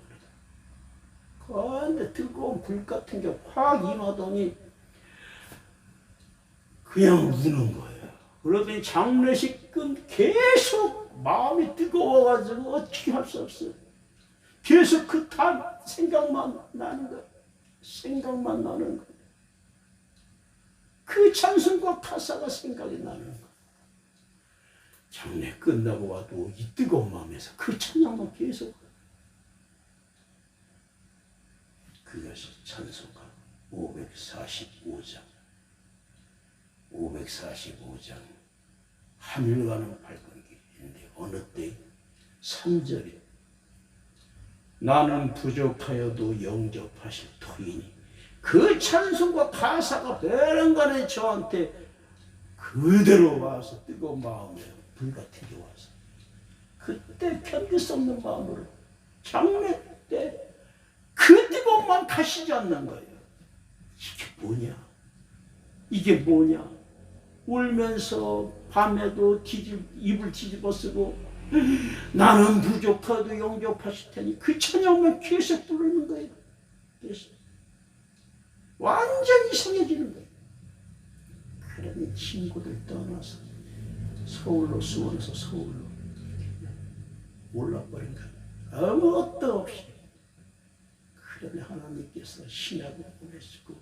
근데 뜨거운 불 같은 게 확 임하더니 그냥 우는 거예요. 그러더니 장례식 끝 계속 마음이 뜨거워가지고 어떻게 할 수 없어요. 계속 그 다 생각만 나는 거예요. 생각만 나는 거예요. 그 찬송과 가사가 생각이 나는 거예요. 장례 끝나고 와도 이 뜨거운 마음에서 그 찬양만 계속. 그것이 찬송가 545장. 545장 하늘과는 밝은 길인데 어느 때 3절에 나는 부족하여도 영접하실 터이니 그 찬송과 가사가 배란간에 저한테 그대로 와서 뜨거운 마음에 불 같은 게 와서 그때 견딜 수 없는 마음으로 장례 때 그 뜨거운 마음 가시지 않는 거예요. 이게 뭐냐? 이게 뭐냐? 울면서 밤에도 입을 뒤집어 쓰고 나는 부족하도 영접하실 테니 그 찬양만 계속 부르는 거예요. 계속. 완전히 이상해지는 거예요. 그러니 친구들 떠나서 서울로, 수원에서 서울로 올라버린 거예요. 아무것도 없이. 그러니 하나님께서 신학을 보내시고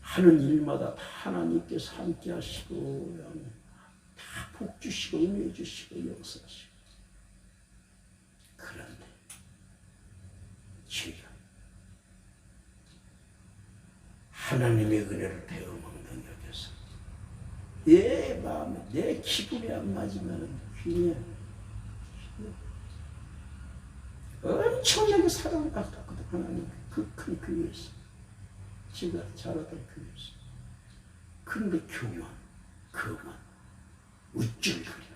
하는 일마다 다 하나님께서 함께 하시고 다 복 주시고 은혜 주시고 역사하시고. 그런데 지금 하나님의 은혜를 배워먹는 여기서 내 마음에 내 기분에 안 맞으면 그냥 엄청나게 사랑을 받았거든. 하나님 그 큰 교회에서 제가 자라던 교회에서. 그런데 교만 우쭐거려.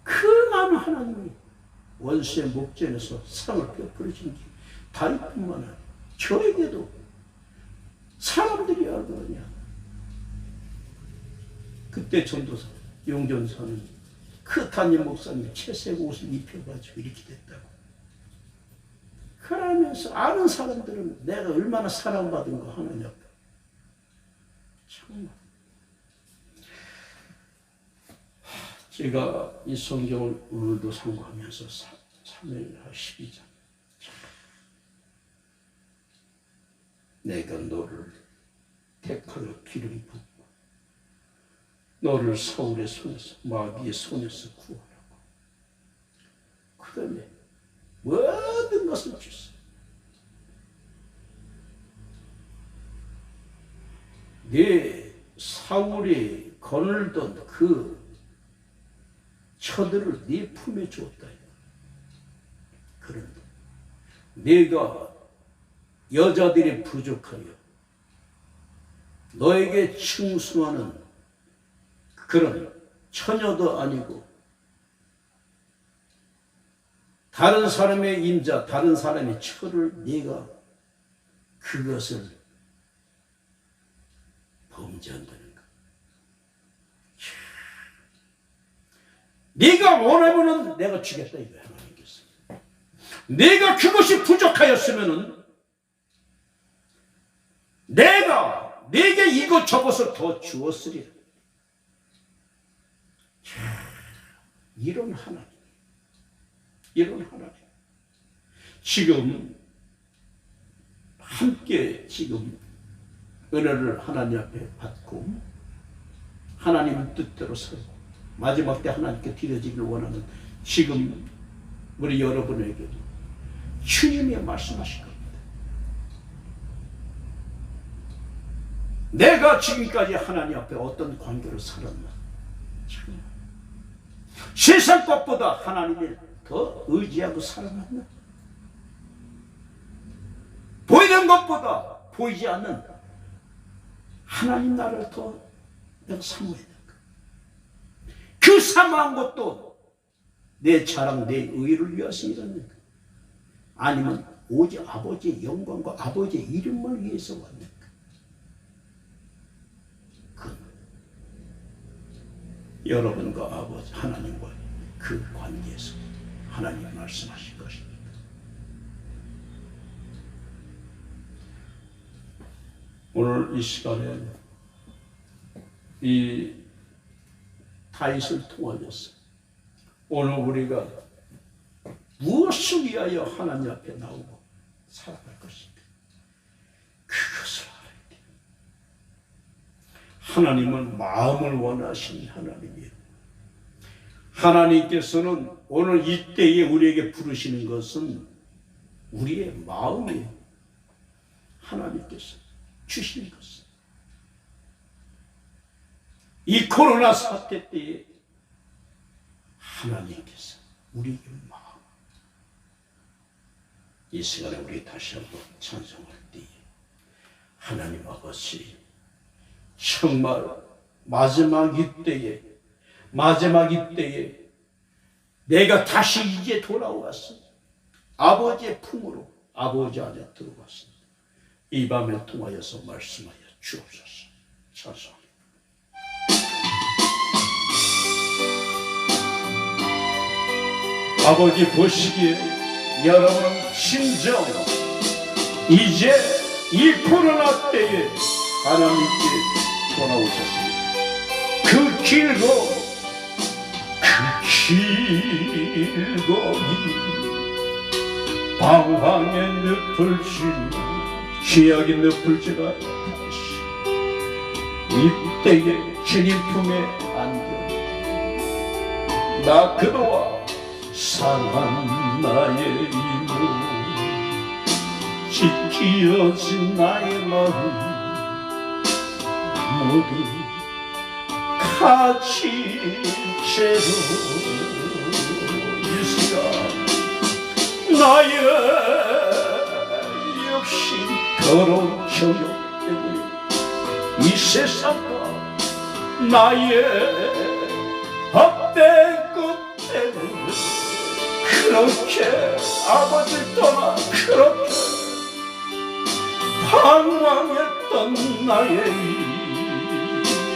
그 많은 하나님이 원수의 목전에서 상을 베풀어 준 게 다윗뿐만 아니라 저에게도 사람들이 알거든요. 그때 전도사 용전사는 그 담임 목사님 채색 옷을 입혀가지고 이렇게 됐다고. 그러면서 아는 사람들은 내가 얼마나 사랑받은 거 하느냐. 정말. 제가 이 성경을 오늘도 상고하면서 3일 12장. 내가 너를 택하여 기름 붓고 너를 사울의 손에서 마귀의 손에서 구하라고. 그 다음에 모든 것을 주소. 네 사울이 거늘던 그 처들을 네 품에 주었다. 그런데 네가 여자들이 부족하여 너에게 충성하는 그런 처녀도 아니고 다른 사람의 임자, 다른 사람의 처를 네가 그것을 범죄한다는 것. 네가 원하면은 내가 주겠다 이거야. 하나님께서. 네가 그것이 부족하였으면은 내가 네게 이것저것을 더 주었으리라. 이런 하나님, 이런 하나님. 지금 함께 지금 은혜를 하나님 앞에 받고 하나님 뜻대로 살고 마지막 때 하나님께 드려지길 원하는 지금 우리 여러분에게 주님이 말씀하실 겁니다. 내가 지금까지 하나님 앞에 어떤 관계로 살았나? 세상 것보다 하나님을 더 의지하고 살아났나? 보이는 것보다 보이지 않는 하나님 나라를 더 내가 사모해야 될까? 그 사모한 것도 내 자랑, 내 의를 위해서 일었는가? 아니면 오직 아버지의 영광과 아버지의 이름을 위해서 왔는가? 여러분과 아버지 하나님과 그 관계에서 하나님 말씀하실 것입니다. 오늘 이 시간에 이 다윗을 통하여서 오늘 우리가 무엇을 위하여 하나님 앞에 나오고 살아갈 것인가? 그것을 알아야 돼요. 하나님은 마음을 원하시는 하나님이에요. 하나님께서는 오늘 이때에 우리에게 부르시는 것은 우리의 마음이에요. 하나님께서 주시는 것은 이 코로나 사태 때에 하나님께서 우리의 마음, 이 시간에 우리 다시 한번 찬송할 때에 하나님 아버지 정말 마지막 이때에 내가 다시 이제 돌아왔어. 아버지의 품으로 아버지 안에 들어왔습니다. 이 밤에 통하여서 말씀하여 주옵소서. 찬송합니다. 아버지 보시기에 여러분은 진정 이제 이 코로나 때에 하나님께 돌아오셨습니다. 그 길고 방황의 늪을 지며 죄악의 늪을 지나 다시 이때에 주님 품에 안겨 나 그동안 상한 나의 이모 찢기어진 나의 마음 모두 같이 죄로 이 시간 나의 역시 더러운 정욕 때문에 이 세상과 나의 헛된 것 때문에 그렇게 아버지를 떠나 그렇게 방황했던 나의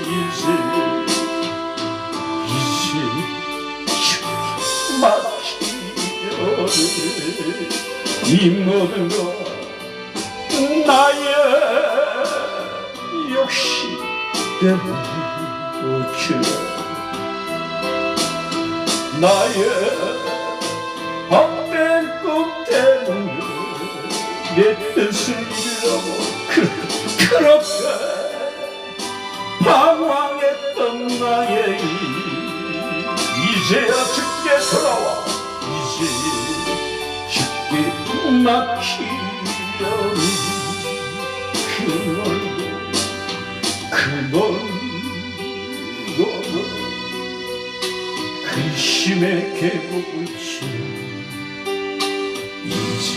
이제 마치려네 이 모든 것 나의 욕심 때문에 나의 헛된 꿈 때문에 내 뜻을 이루려고 그렇게 방황했던 나의 이제야 죽게 돌아와 이제 죽게 막히려니 그널고 근심의 계곡을 치는 이제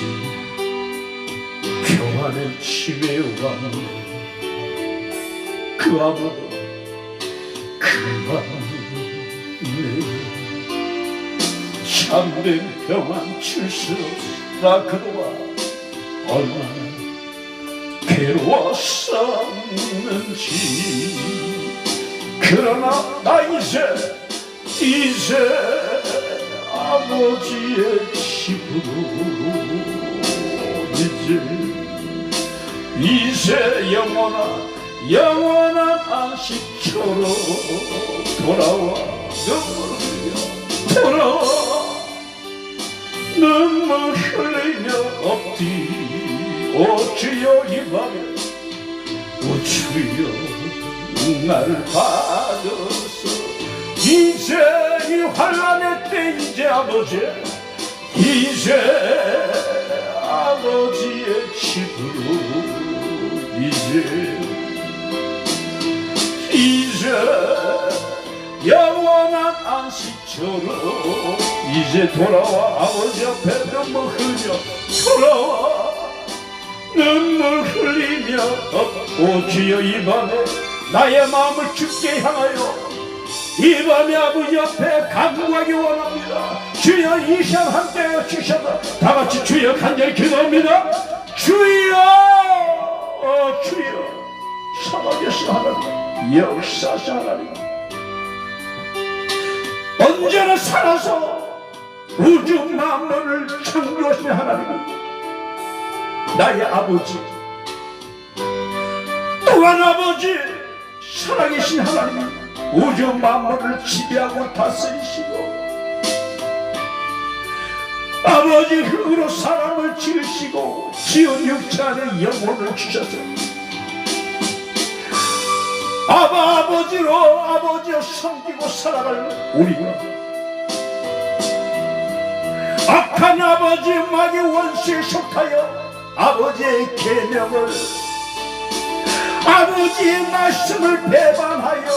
평안의 집에 왔네 그 아무도 그만 참된 평안 줄 수 없어 나 그동안 얼마나 괴로웠었는지 그러나 나 이제 아버지의 집으로 이제 영원한 안식처로 돌아와 눈물 흘리며 엎디 오 주여 이 밤에 오 주여 나를 받아서 이제 이 환난의 때 이제 아버지 이제 아버지의 집으로 이제 영원한 안식처로 이제 돌아와 아버지 앞에 눈물 흘려 돌아와 눈물 흘리며 오 주여 이 밤에 나의 마음을 주께 향하여 이 밤에 아버지 앞에 간구하기 원합니다. 주여 이 시간 함께 주셔서 다같이 주여 간절히 기도합니다. 주여 주여 살아계신 하나님 역사하신 하나님 언제나 살아서 우주 만물을 창조하신 하나님 나의 아버지 또한 아버지 살아계신 하나님 우주 만물을 지배하고 다스리시고 아버지 흙으로 사람을 지으시고 지은 육체 안에 영혼을 주셨습니다. 아버지로 아버지여 섬기고 살아갈 우리가 악한 아버지 마귀 원수에 속하여 아버지의 계명을 아버지의 말씀을 배반하여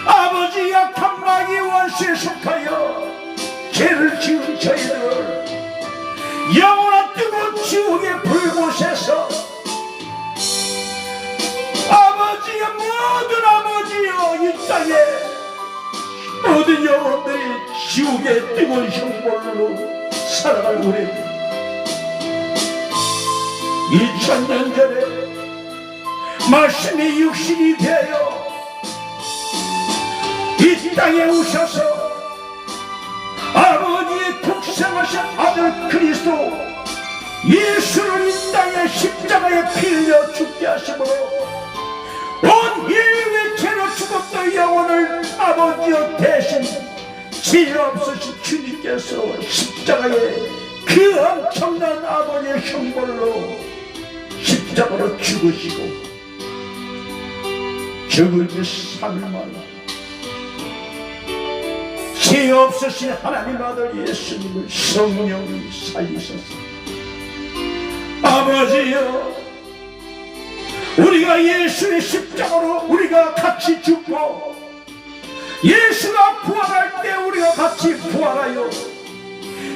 아버지 약한 마귀 원수에 속하여 죄를 지은 저희들 영원한 뜨거운 지옥의 불곳에서 아버지여 모든 아버지여 이 땅에 모든 영혼들이 지옥의 뜨거운 형벌로 살아갈 우리 2000년 전에 말씀이 육신이 되어 이 땅에 오셔서 아버지의 독생하신 아들 그리스도 예수를 이 땅에 십자가에 피 흘려 죽게 하심으로 온 인류의 죄로 죽었던 영혼을 아버지여 대신 죄 없으신 주님께서 십자가에 그 엄청난 아버지의 형벌로 십자가로 죽으시고 죽은 지 3일 만에 죄 없으신 하나님 아들 예수님을 성령이 살리셨습니다. 아버지여, 우리가 예수의 십자가로 우리가 같이 죽고 예수가 부활할 때 우리가 같이 부활하여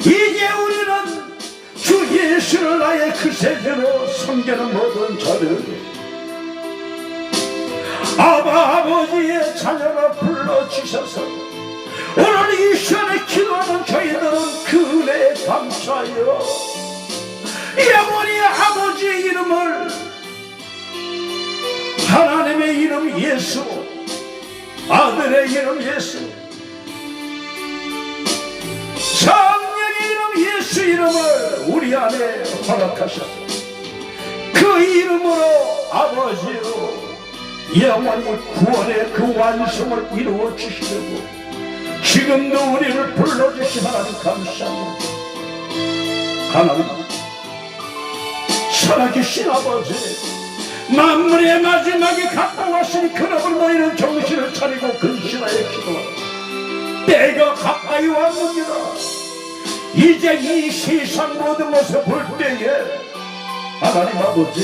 이제 우리는 주 예수를 나의 그세주로 섬기는 모든 자들 아버지의 자녀로 불러주셔서 오늘 이 시간에 기도하는 저희들은 그 은혜에 감사하여 영원히 아버지의 이름을 하나님의 이름 예수 아들의 이름 예수 성령의 이름 예수 이름을 우리 안에 허락하셔서 그 이름으로 아버지로 영원히 구원의 그 완성을 이루어 주시려고 지금도 우리를 불러주신 하나님 감사합니다. 하나님 살아계신 아버지 만물의 마지막에 가까웠으니 그러므로 너희는 정신을 차리고 근신하여 기도하라. 때가 가까이 왔느니라. 이제 이 세상 모든 것을 볼 때에 하나님 아버지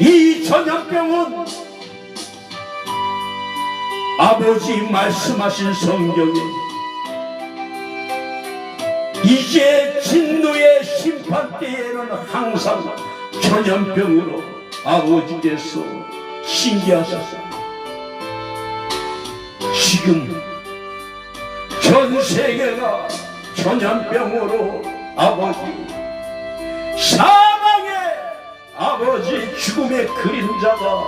이 전염병은 아버지 말씀하신 성경에 이제 진노의 심판 때에는 항상 전염병으로 아버지께서 신기하셔서 지금 전 세계가 전염병으로 아버지 사망의 아버지 죽음의 그림자가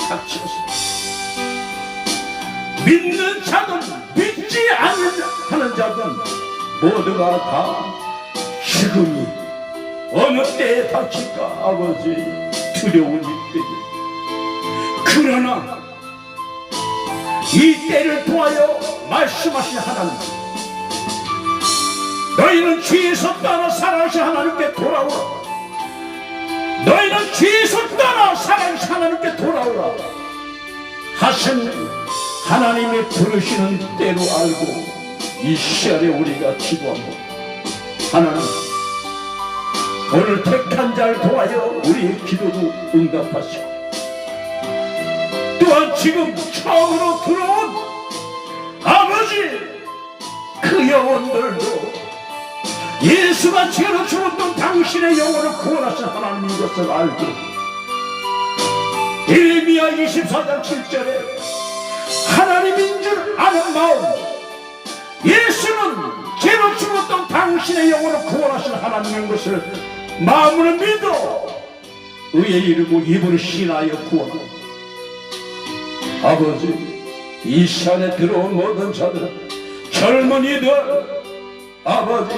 닥쳤습니다. 믿는 자든 믿지 않는 자든 모두가 다 죽음이 어느 때에 닥칠까 아버지 두려운 이때에 그러나 이 때를 통하여 말씀하신 하나님 너희는 죄에서 떠나 살아계신 하나님께 돌아오라. 너희는 죄에서 떠나 살아계신 하나님께 돌아오라 하신 하나님의 부르시는 때로 알고 이 시간에 우리가 기도합니다. 하나님 오늘 택한 자를 통하여 우리의 기도도 응답하시고 또한 지금 처음으로 들어온 아버지 그 영혼들도 예수가 죄로 죽었던 당신의 영혼을 구원하신 하나님인 것을 알고 예레미야 24장 7절에 하나님인 줄 아는 마음 예수는 죄로 죽었던 당신의 영혼을 구원하신 하나님인 것을 마음으로 믿어 의에 이르고 입으로 신하여 구원하라. 아버지 이 시간에 들어온 모든 자들 젊은이들 아버지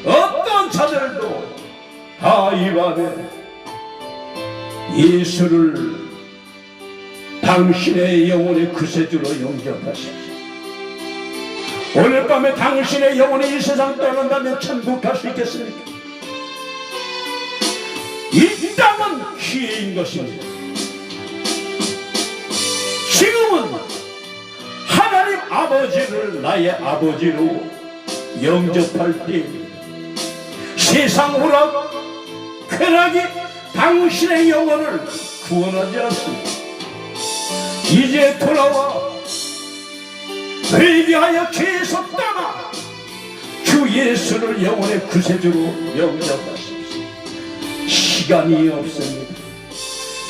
어떤 자들도 다 이 밤에 예수를 당신의 영혼의 구세주로 영접하십시오. 오늘 밤에 당신의 영혼이 이 세상 떠난다면 천국 갈 수 있겠습니까? 이 땅은 기회인 것입니다. 지금은 하나님 아버지를 나의 아버지로 영접할 때입니다. 세상 오락 쾌락이 당신의 영혼을 구원하지 않습니다. 이제 돌아와 회개하여 죄에서 떠나 주 예수를 영혼의 구세주로 영접하십시오. 시간이 없습니다.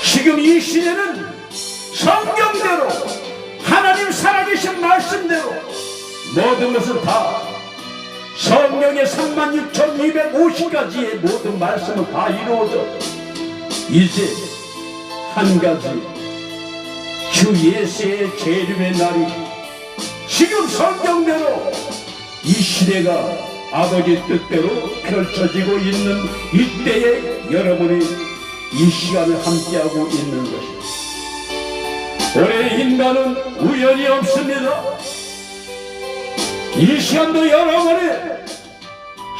지금 이 시대는 성경대로 하나님 살아계신 말씀대로 모든 것은 다 성령의 36,250가지의 모든 말씀은 다 이루어져 이제 한 가지, 주 예수의 재림의 날이 지금 성경대로 이 시대가 아버지 뜻대로 펼쳐지고 있는 이때에 여러분이 이 시간을 함께하고 있는 것입니다. 올해 인간은 우연이 없습니다. 이 시간도 여러분이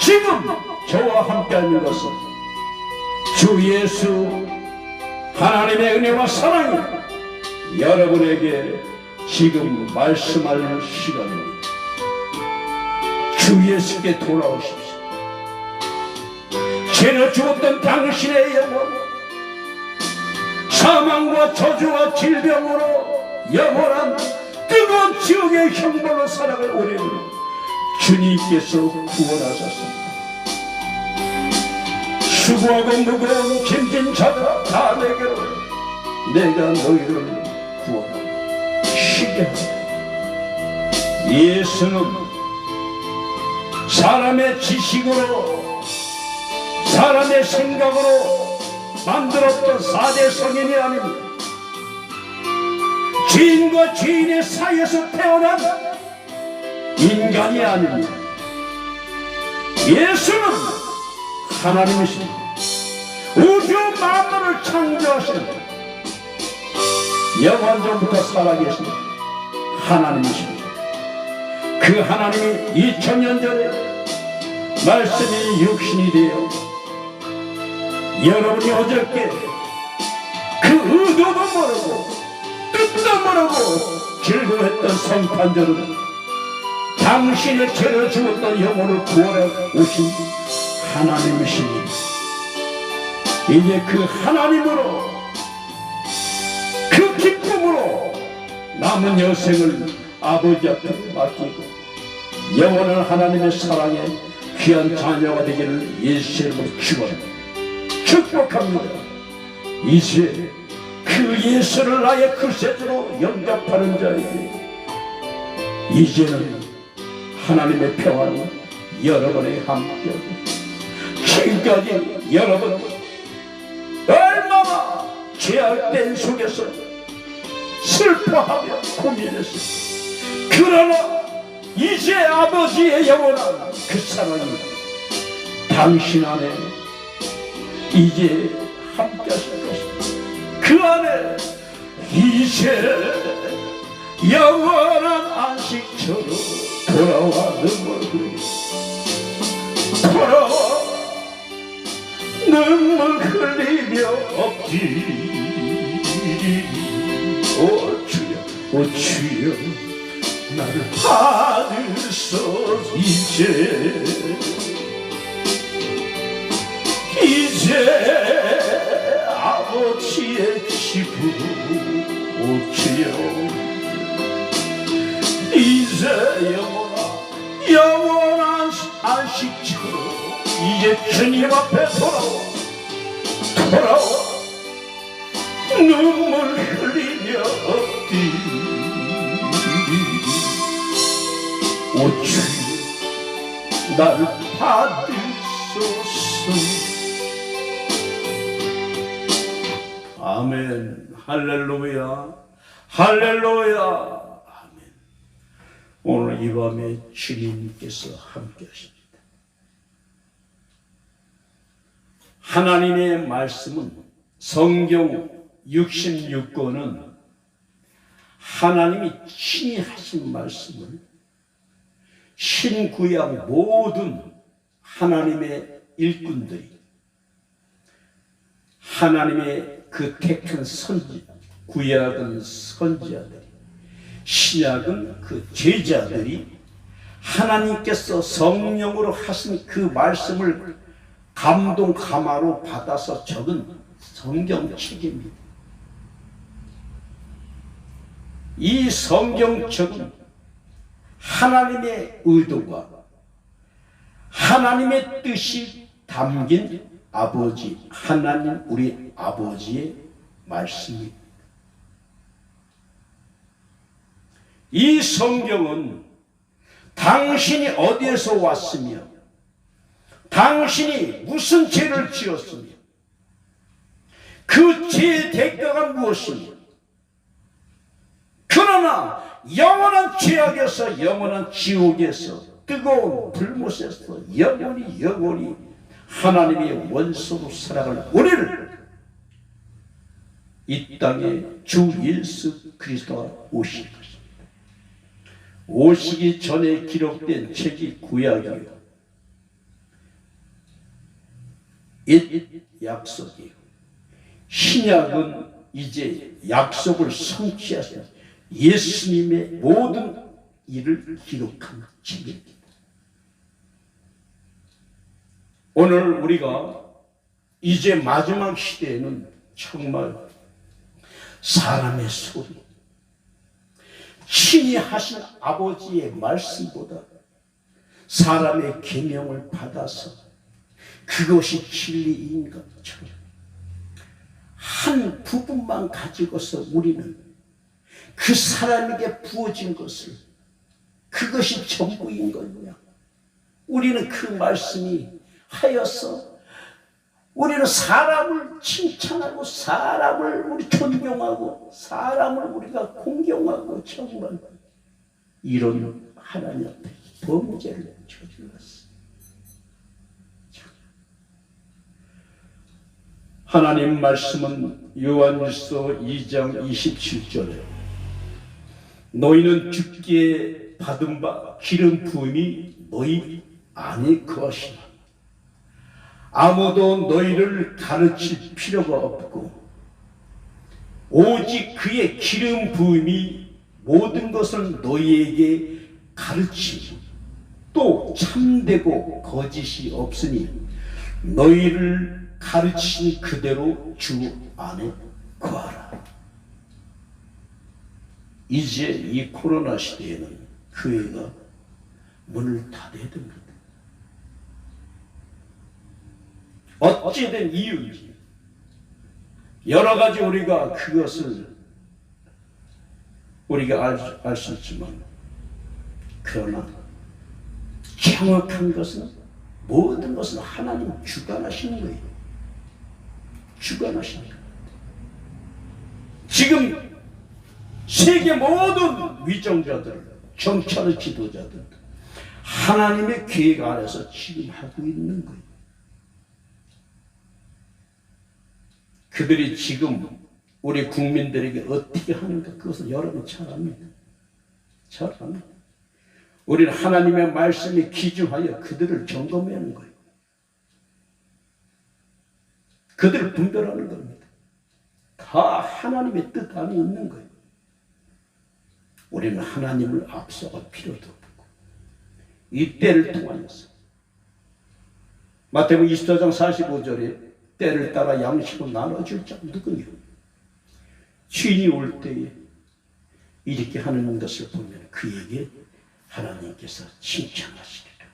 지금 저와 함께하는 것은 주 예수 하나님의 은혜와 사랑이 여러분에게 지금 말씀할 시간입니다. 주 예수께 돌아오십시오. 죄로 죽었던 당신의 영혼, 사망과 저주와 질병으로 영원한 뜨거운 지옥의 형벌로 살아갈 우리를 주님께서 구원하셨습니다. 수고하고 무거운 짐진 자들아 다 내게로, 내가 너희를 구원하리라. 쉬게 하라. 예수는 사람의 지식으로, 사람의 생각으로 만들었던 4대 성인이 아닙니다. 주인과 주인의 사이에서 태어난 인간이 아닙니다. 예수는 하나님이십니다. 우주 만물을 창조하신 영원전부터 살아계신 하나님이십니다. 그 하나님이 2000년 전에 말씀이 육신이 되어 여러분이 어저께 그 의도도 모르고 뜻도 모르고 즐거워했던 성탄절은 당신의 죄를 죽었던 영혼을 구원해 오신 하나님이십니다. 이제 그 하나님으로, 그 기쁨으로 남은 여생을 아버지 앞에 맡기고 영원한 하나님의 사랑에 귀한 자녀가 되기를 예수의 이름으로 축복합니다. 이제 그 예수를 나의 구세주로 영접하는 자에게 이제는 하나님의 평안은 여러분에게 함께하고, 지금까지 여러분 얼마나 죄악된 속에서 슬퍼하며 고민했습니다. 그러나 이제 아버지의 영원한 그 사랑이 당신 안에 이제 함께 하실 것입니다. 그 안에 이제 영원한 안식처로 돌아와 눈물 흘리며, 돌아와 눈물 흘리며 엎드리니, 오 주여, 오 주여, 나를 받으소. 이제 아버지의 집으로, 오 주여, 이제 영원한 안식처로 이제 주님 앞에 돌아와 눈물 흘리며 엎드리니, 오 주여, 나를 받으소서. 아멘. 할렐루야, 할렐루야, 아멘. 오늘 이 밤에 주님께서 함께 하십니다. 하나님의 말씀은, 성경 66권은 하나님이 친히 하신 말씀을 신구약 모든 하나님의 일꾼들이, 하나님의 그 택한 선지자, 구약은 선지자들이, 신약은 그 제자들이 하나님께서 성령으로 하신 그 말씀을 감동 감화로 받아서 적은 성경책입니다. 이 성경책은 하나님의 의도가, 하나님의 뜻이 담긴 아버지, 하나님 우리 아버지의 말씀입니다. 이 성경은 당신이 어디에서 왔으며, 당신이 무슨 죄를 지었으며, 그 죄의 대가가 무엇이냐? 그러나 영원한 죄악에서, 영원한 지옥에서, 뜨거운 불못에서 영원히 하나님의 원수로 살아갈 우리를 이 땅에 주 예수 그리스도가 오실 것입니다. 오시기 전에 기록된 책이 구약이요, 옛 약속이요, 신약은 이제 약속을 성취하신 예수님의 모든 일을 기록한 책입니다. 오늘 우리가 이제 마지막 시대에는 정말 사람의 소리, 친히 하신 아버지의 말씀보다 사람의 계명을 받아서 그것이 진리인 것처럼 한 부분만 가지고서 우리는 그 사람에게 부어진 것을, 그것이 전부인 거냐, 우리는 그 말씀이 하여서 우리는 사람을 칭찬하고 사람을 우리 존경하고 사람을 우리가 공경하고 정말 이런 하나님 앞에 범죄를 저질렀어. 하나님 말씀은 요한일서 2장 27절에 너희는 주께 받은 바 기름 부음이 너희 안에 거하시나 아무도 너희를 가르칠 필요가 없고 오직 그의 기름 부음이 모든 것을 너희에게 가르치고 또 참되고 거짓이 없으니 너희를 가르친 그대로 주 안에 거하라. 이제 이 코로나 시대에는 교회가 문을 닫아야 됩니다. 어찌된 이유인지 여러 가지 우리가 그것을 우리가 알 수 있지만, 그러나 정확한 것은 모든 것은 하나님 주관하시는 거예요. 주관하시는 거예요. 지금 세계 모든 위정자들, 정찰의 지도자들 하나님의 계획 안에서 지금 하고 있는 거예요. 그들이 지금 우리 국민들에게 어떻게 하는가, 그것을 여러분 잘 압니다. 잘 압니다. 우리는 하나님의 말씀에 기준하여 그들을 점검해야 하는 거예요. 그들을 분별하는 겁니다. 다 하나님의 뜻 안에 있는 거예요. 우리는 하나님을 앞서갈 필요도 없고, 이 때를 통하여서 마태복음 24장 45절에 때를 따라 양식을 나눠줄 자 누구냐? 주인이 올 때에 이렇게 하는 것을 보면 그에게 하나님께서 칭찬하시리라.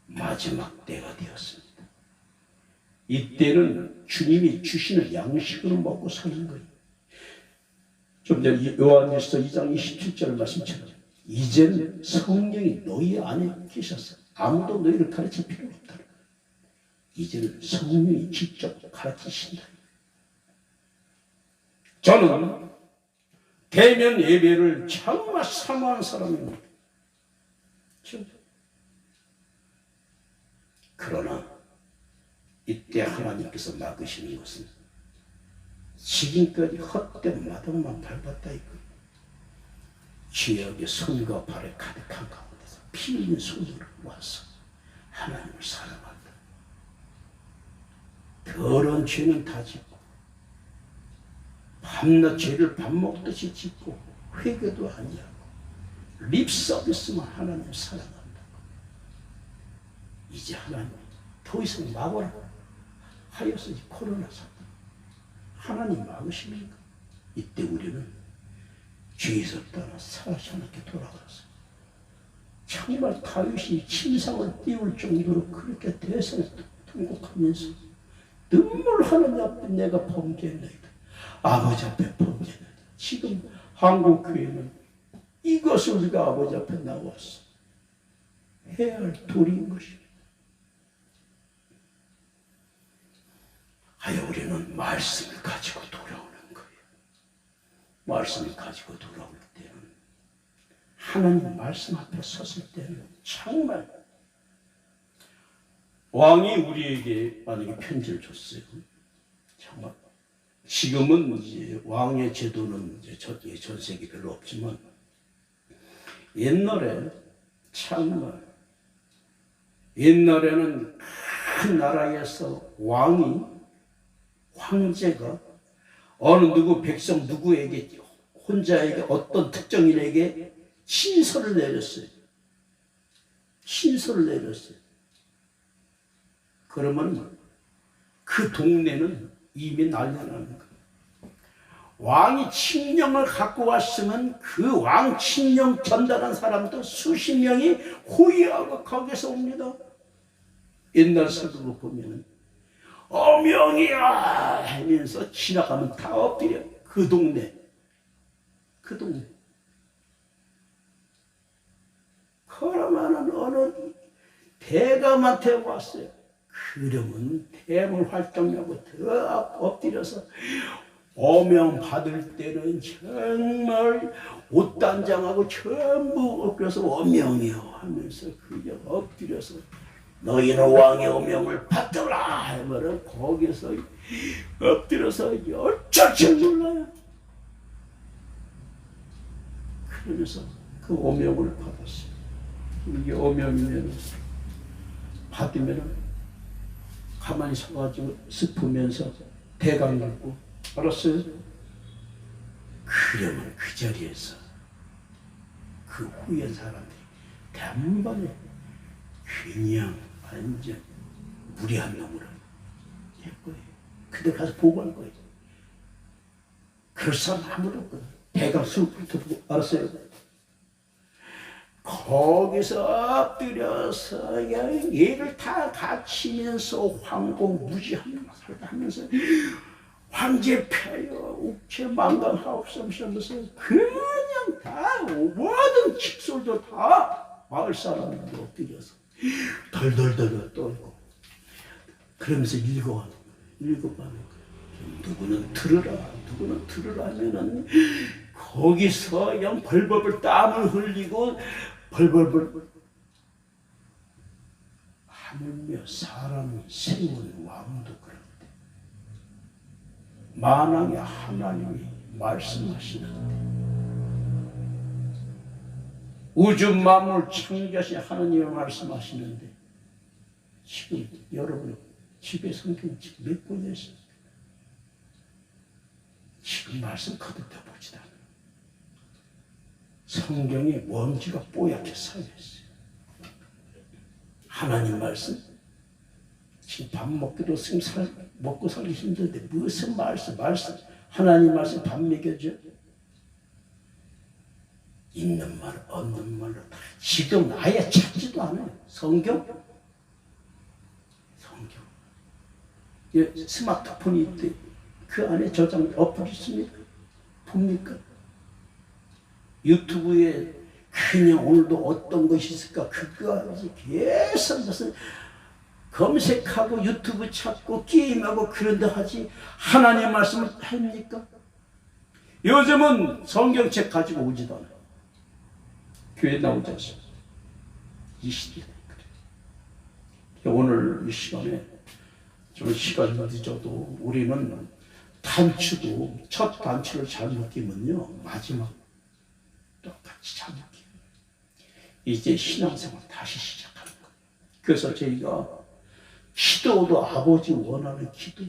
마지막 때가 되었습니다. 이때는 주님이 주시는 양식으로 먹고 사는 거예요. 좀 전에 요한일서 2장 27절 말씀처럼 이제는 성령이 너희 안에 계셔서 아무도 너희를 가르칠 필요가 없다. 이제는 성령이 직접 가르치신다. 저는 대면 예배를 정말 사모하는 사람입니다. 그러나 이때 하나님께서 막으시는 것은 지금까지 헛된 마당만 밟았다 이거. 지역의 손과 발에 가득한 가운데서 피 흘린 손으로 와서 하나님을 사랑한다. 더러운 죄는 다 짓고 밤낮 죄를 밥 먹듯이 짓고 회개도 아니하고 립 서비스만 하나님 사랑한다고. 이제 하나님 더 이상 막으라 하여서 이 코로나 사건 하나님 막으십니까? 이때 우리는 죄에서 떠나 사랑하게 돌아가서 정말 다윗이 침상을 띄울 정도로 그렇게 대성을 통곡하면서 눈물 하나님 앞에 내가 범죄했나이다. 아버지 앞에 범죄했나이다. 지금 한국 교회는 이것을 우리가 아버지 앞에 나와서 해야 할 도리인 것입니다. 우리는 말씀을 가지고 돌아오는 거예요. 말씀을 가지고 돌아올 때는, 하나님 말씀 앞에 섰을 때는 정말 왕이 우리에게 만약에 편지를 줬어요. 정말 지금은 이제 왕의 제도는 이제 전 세계 별로 없지만, 옛날에 정말 옛날에는 큰 나라에서 황제가 어느 누구 백성 누구에게, 혼자에게, 어떤 특정인에게 신서를 내렸어요. 신서를 내렸어요. 그러면 그 동네는 이미 난리 나는 거예요. 왕이 칙령을 갖고 왔으면 그 왕 칙령 전달한 사람도 수십 명이 호위하고 거기서 옵니다. 옛날 서적을 보면 어명이야 하면서 지나가면 다 엎드려. 그 동네. 그러면은 어느 대감한테 왔어요. 그러면 대물 활동하고 더 엎드려서 어명 받을 때는 정말 옷단장하고 전부 엎드려서 어명이요 하면서 그냥 엎드려서 너희는 왕의 어명을 받더라 하면 거기서 엎드려서 열철철 놀라요. 그러면서 그 어명을 받았어요. 이게 어명이면 받으면 가만히 서가지고 습으면서 대강 들고, 알았어요? 그러면 그 자리에서 그 후에 사람들이 단번에 그냥 완전 무리한 놈으로 할 거예요. 그때 가서 보고할 거예요. 그럴 사람 아무도 없거든. 대강 숲부터 보고, 알았어요? 거기서 엎드려서 얘를 다 갖추면서 황공 무지하면서 황제 폐여 옥체 망강하옵소서 그냥 다 모든 칙솔도 다 마을 사람들이 엎드려서 덜덜덜 떨고 그러면서 읽어가는 거예요. 누구는 들으라 하면은 거기서 그냥 벌벌벌 땀을 흘리고 벌벌벌 하물며 사람을 세운 왕도 그런데 만왕의 하나님이 말씀하시는데, 우주 만물 창조하신 하나님이 말씀하시는데, 지금 여러분 집에 성경 지금 몇 권이었어요? 지금 말씀 거듭다 보지도 않아요. 성경에 먼지가 뽀얗게 쌓여있어요. 하나님 말씀, 지금 밥 먹기도 먹고 살기 힘든데 무슨 말씀, 하나님 말씀 밥 먹여줘? 있는 말 없는 말로 다 지금 아예 찾지도 않아요. 성경 스마트폰이 있대. 그 안에 저장 어플 있습니까? 봅니까? 유튜브에 그냥 오늘도 어떤 것이 있을까 그거 계속 무슨 검색하고 유튜브 찾고 게임하고 그런데 하지 하나님 말씀을 합니까? 요즘은 성경책 가지고 오지도 않아요. 교회 나오지 않습니다. 이 시대에 그래. 오늘 이 시간에 좀 시간이 늦어도 우리는 단추도 첫 단추를 잘못 끼면요 마지막 똑같이 잘못 끼면 이제 신앙생활 다시 시작하는 거예요. 그래서 저희가 기도도 아버지 원하는 기도,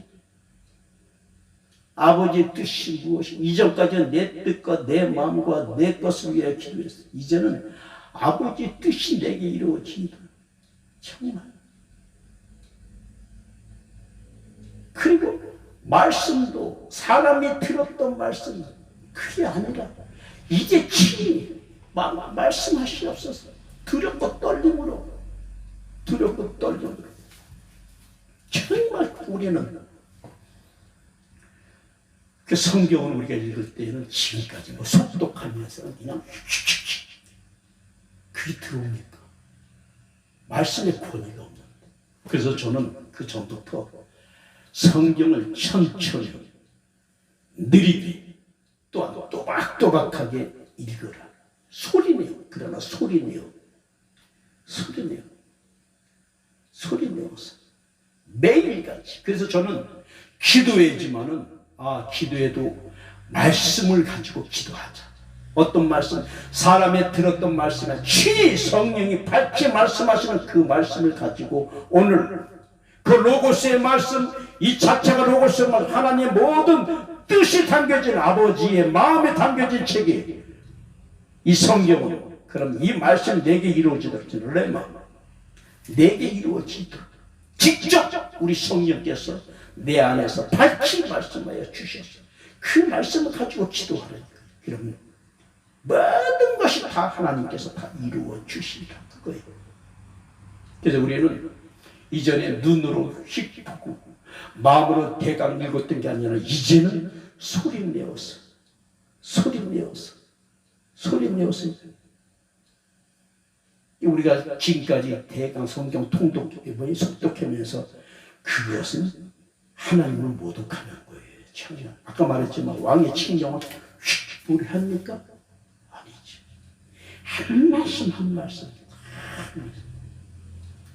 아버지의 뜻이 무엇이고, 이전까지는 내 뜻과 내 마음과 내 것을 위해 기도했어요. 이제는 아버지의 뜻이 내게 이루어진다. 정말. 그리고 말씀도 사람이 들었던 말씀 그게 아니라 이제 친히 말씀하시옵소서. 두렵고 떨림으로 정말 우리는 그 성경을 우리가 읽을 때는 지금까지 뭐 속독하면서 그냥 그게 들어옵니까? 말씀의 권위가 없는데. 그래서 저는 그 전부터 성경을 천천히 느리게 또한 또박또박하게 읽어라. 소리내요. 그러나 소리내요. 소리내어서 매일같이. 그래서 저는 기도회지만은 기도회도 말씀을 가지고 기도하자. 어떤 말씀, 사람의 들었던 말씀에 친히 성령이 밝게 말씀하시는 그 말씀을 가지고 오늘 그 로고스의 말씀, 이 자체가 로고스의 말씀, 하나님의 모든 뜻이 담겨진 아버지의 마음에 담겨진 책이 이 성경은, 그럼 이 말씀 내게 이루어지도록, 레마 내게 이루어지도록 직접 우리 성령께서 내 안에서 밝히 말씀하여 주셔서 그 말씀을 가지고 기도하라니까. 그러면 모든 것이 다 하나님께서 다 이루어 주신다. 그거예요. 그래서 우리는 이전에 눈으로 휙 보고 마음으로 대강 읽었던 게 아니라 이제는 소리내어서 우리가 지금까지 대강 성경 속독하면서 그것은 하나님을 모독하는 거예요. 아까 말했지만 왕의 칭령은 휙 합니까? 아니지. 한 말씀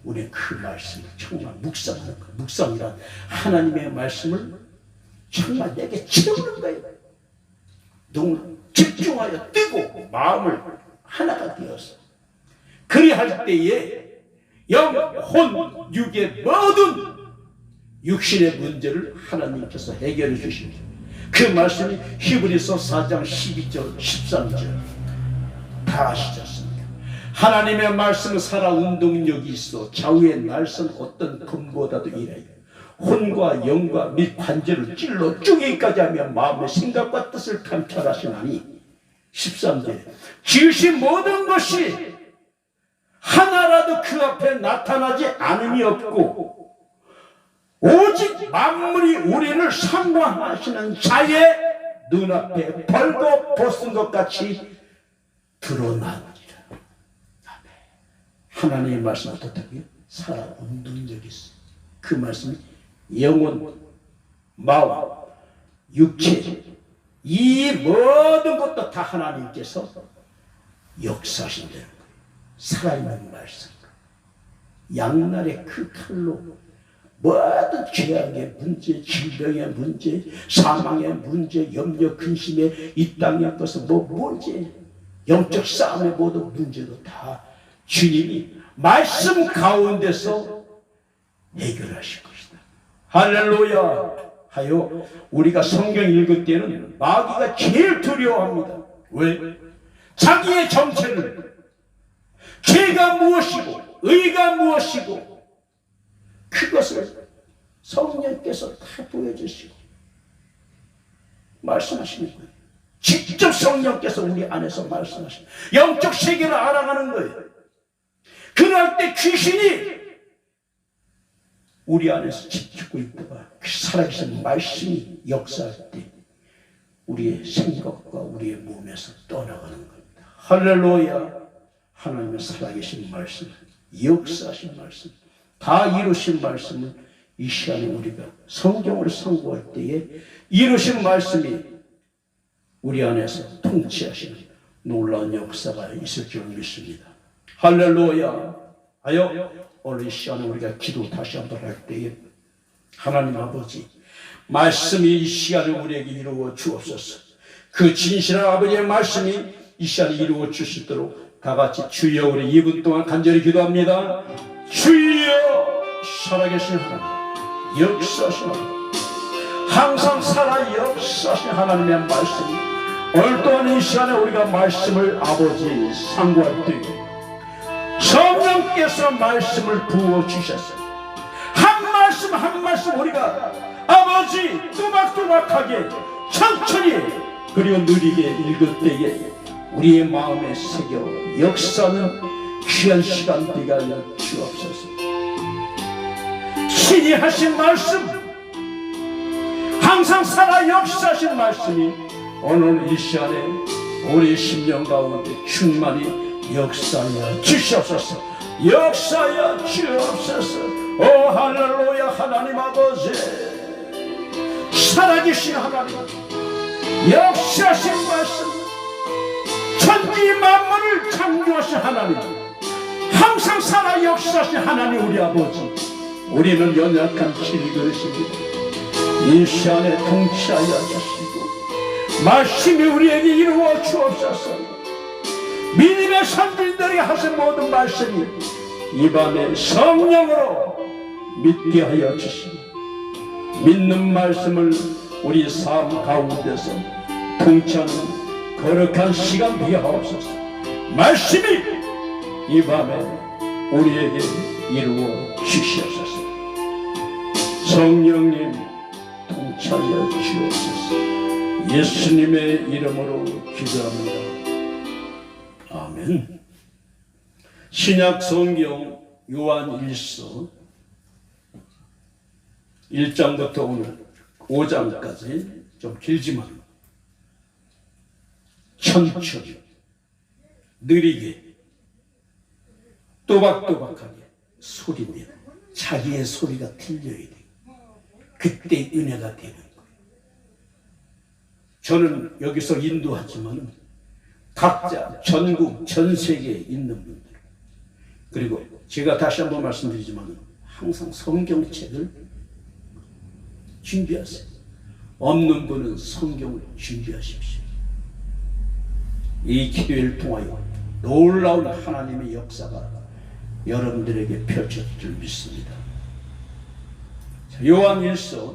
우리는 그 말씀을 정말 묵상하는 거예요. 묵상이란 하나님의 말씀을 정말 내게 채우는 거예요. 너무 집중하여 뜨고 마음을 하나가 되어서 그리할 때에 영, 혼, 육의 모든 육신의 문제를 하나님께서 해결해 주십니다. 그 말씀이 히브리서 4장 12절 13절 다 아시지 않습니까? 하나님의 말씀은 살아 운동력이 있어 좌우의 날선 어떤 검보다도 일해요. 혼과 영과 및 관절을 찔러 쪼개기까지 하며 마음의 생각과 뜻을 감찰하시나니 13절 지으신 모든 것이 하나라도 그 앞에 나타나지 않음이 없고 오직 만물이 우리를 상관하시는 자의 눈앞에 벌거 벗은 것 같이 드러나니라. 하나님의 말씀 어떻다고요? 살아 운동력이 있어. 그 말씀이 영혼, 마음, 육체 이 모든 것도 다 하나님께서 역사하신다는 거예요. 살아있는 말씀. 양날의 그 칼로 모든 죄악의 문제, 질병의 문제, 사망의 문제, 염려, 근심의 이 땅의 것은 문제, 영적 싸움의 모든 문제도 다 주님이 말씀 가운데서 해결하실 것이다. 할렐루야 하여 우리가 성경 읽을 때는 마귀가 제일 두려워합니다. 왜? 자기의 정체를 죄가 무엇이고 의가 무엇이고 그것을 성령께서 다 보여주시고 말씀하시는 거예요. 직접 성령께서 우리 안에서 말씀하시는 영적 세계를 알아가는 거예요. 그럴 때 귀신이 우리 안에서 지키고 있다가 살아계신 말씀이 역사할 때 우리의 생각과 우리의 몸에서 떠나가는 겁니다. 할렐루야. 하나님의 살아계신 말씀, 역사하신 말씀, 다 이루신 말씀을 이 시간에 우리가 성경을 상고할 때에 이루신 말씀이 우리 안에서 통치하시는 놀라운 역사가 있을 줄 믿습니다. 할렐루야 하여 오늘 이 시간에 우리가 기도 다시 한번 할 때에 하나님 아버지 말씀이 이 시간에 우리에게 이루어 주옵소서. 그 진실한 아버지의 말씀이 이 시간에 이루어 주시도록 다 같이 주여 우리 2분 동안 간절히 기도합니다. 주여 살아계신 하나님 역사하신 하나님 항상 살아 역사하신 하나님의 말씀이 오늘 또한 이 시간에 우리가 말씀을 아버지 상고할 때 성령께서 말씀을 부어주셨어요. 한 말씀 한 말씀 우리가 아버지 또박또박하게 천천히 그리고 느리게 읽을 때에 우리의 마음에 새겨 역사는 귀한 시간 되게 하여 주옵소서. 신이 하신 말씀 항상 살아 역사하신 말씀이 오늘 이 시간에 우리 심령 가운데 충만히 역사하여 주시옵소서. 역사하여 주옵소서. 오 할렐루야. 하나님 아버지 살아계신 하나님, 역사하신 말씀, 천지 만물을 창조하신 하나님, 항상 살아 역사하신 하나님 우리 아버지, 우리는 연약한 질그릇입니다. 이 시간에 통치하여 주시고 말씀이 우리에게 이루어 주옵소서. 믿음의 선진들이 하신 모든 말씀이 이 밤에 성령으로 믿게 하여 주시고 믿는 말씀을 우리 삶 가운데서 통치하는 거룩한 시간 되게 하옵소서. 말씀이 이 밤에 우리에게 이루어 주시옵소서. 성령님 통치하여 주옵소서. 예수님의 이름으로 기도합니다. 아멘. 신약 성경 요한 1서 1장부터 오늘 5장까지 좀 길지만 천천히 느리게 또박또박하게 소리내요. 자기의 소리가 들려야 돼요. 그때 은혜가 되는 거예요. 저는 여기서 인도하지만 각자 전국 전 세계에 있는 분들, 그리고 제가 다시 한번 말씀드리지만 항상 성경책을 준비하세요. 없는 분은 성경을 준비하십시오. 이 기도를 통하여 놀라운 하나님의 역사가 여러분들에게 펼쳐질 줄 믿습니다. 요한 1서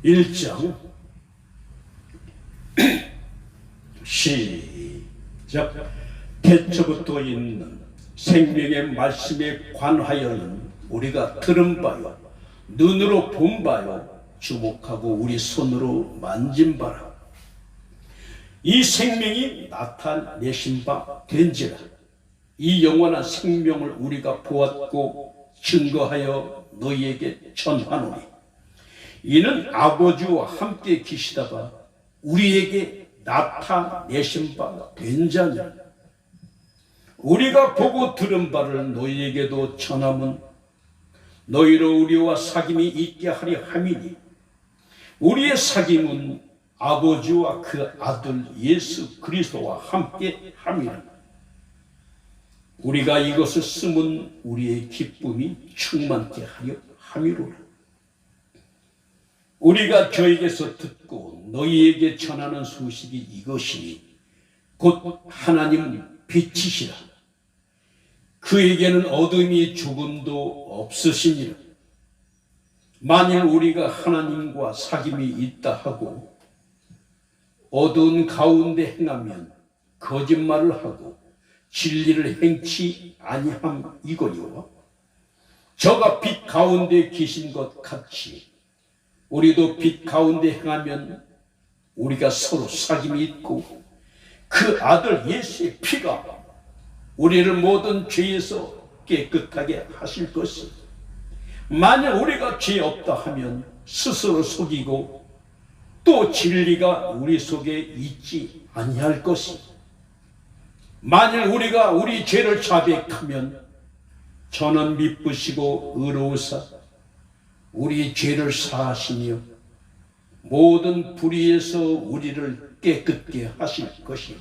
1장 시작. 태초부터 있는 생명의 말씀에 관하여는 우리가 들은 바요 눈으로 본 바요 주목하고 우리 손으로 만진 바라. 이 생명이 나타내신 바 된지라. 이 영원한 생명을 우리가 보았고 증거하여 너희에게 전하노니 이는 아버지와 함께 계시다가 우리에게 나타내신 바 된 자니라. 우리가 보고 들은 바를 너희에게도 전함은 너희로 우리와 사귐이 있게 하려 함이니 우리의 사귐은 아버지와 그 아들 예수 그리스도와 함께 함이라. 우리가 이것을 쓰면 우리의 기쁨이 충만케 하려 함이로라. 우리가 저에게서 듣고 너희에게 전하는 소식이 이것이니 곧 하나님 빛이시라. 그에게는 어둠이 조금도 없으시니라. 만일 우리가 하나님과 사귐이 있다 하고 어두운 가운데 행하면 거짓말을 하고 진리를 행치 아니함이거니와 저가 빛 가운데 계신 것 같이 우리도 빛 가운데 행하면 우리가 서로 사귐이 있고 그 아들 예수의 피가 우리를 모든 죄에서 깨끗하게 하실 것이. 만일 우리가 죄 없다 하면 스스로 속이고 또 진리가 우리 속에 있지 아니할 것이. 만일 우리가 우리 죄를 자백하면 저는 미쁘시고 의로우사 우리 죄를 사하시며 모든 불의에서 우리를 깨끗게 하실 것이.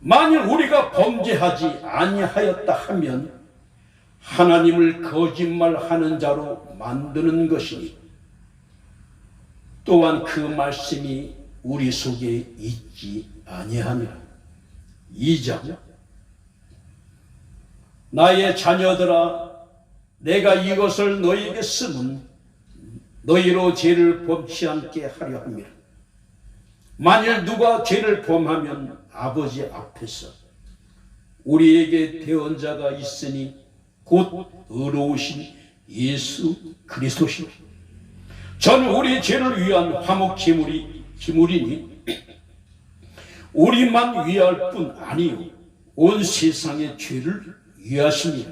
만일 우리가 범죄하지 아니하였다 하면 하나님을 거짓말하는 자로 만드는 것이니 또한 그 말씀이 우리 속에 있지 아니하니라. 2장. 나의 자녀들아, 내가 이것을 너희에게 쓰면 너희로 죄를 범치 않게 하려 함이라. 만일 누가 죄를 범하면 아버지 앞에서 우리에게 대언자가 있으니 곧 의로우신 예수 그리스도시니 저는 우리 죄를 위한 화목 제물이니 우리만 위할 뿐 아니요 온 세상의 죄를 위하시니라.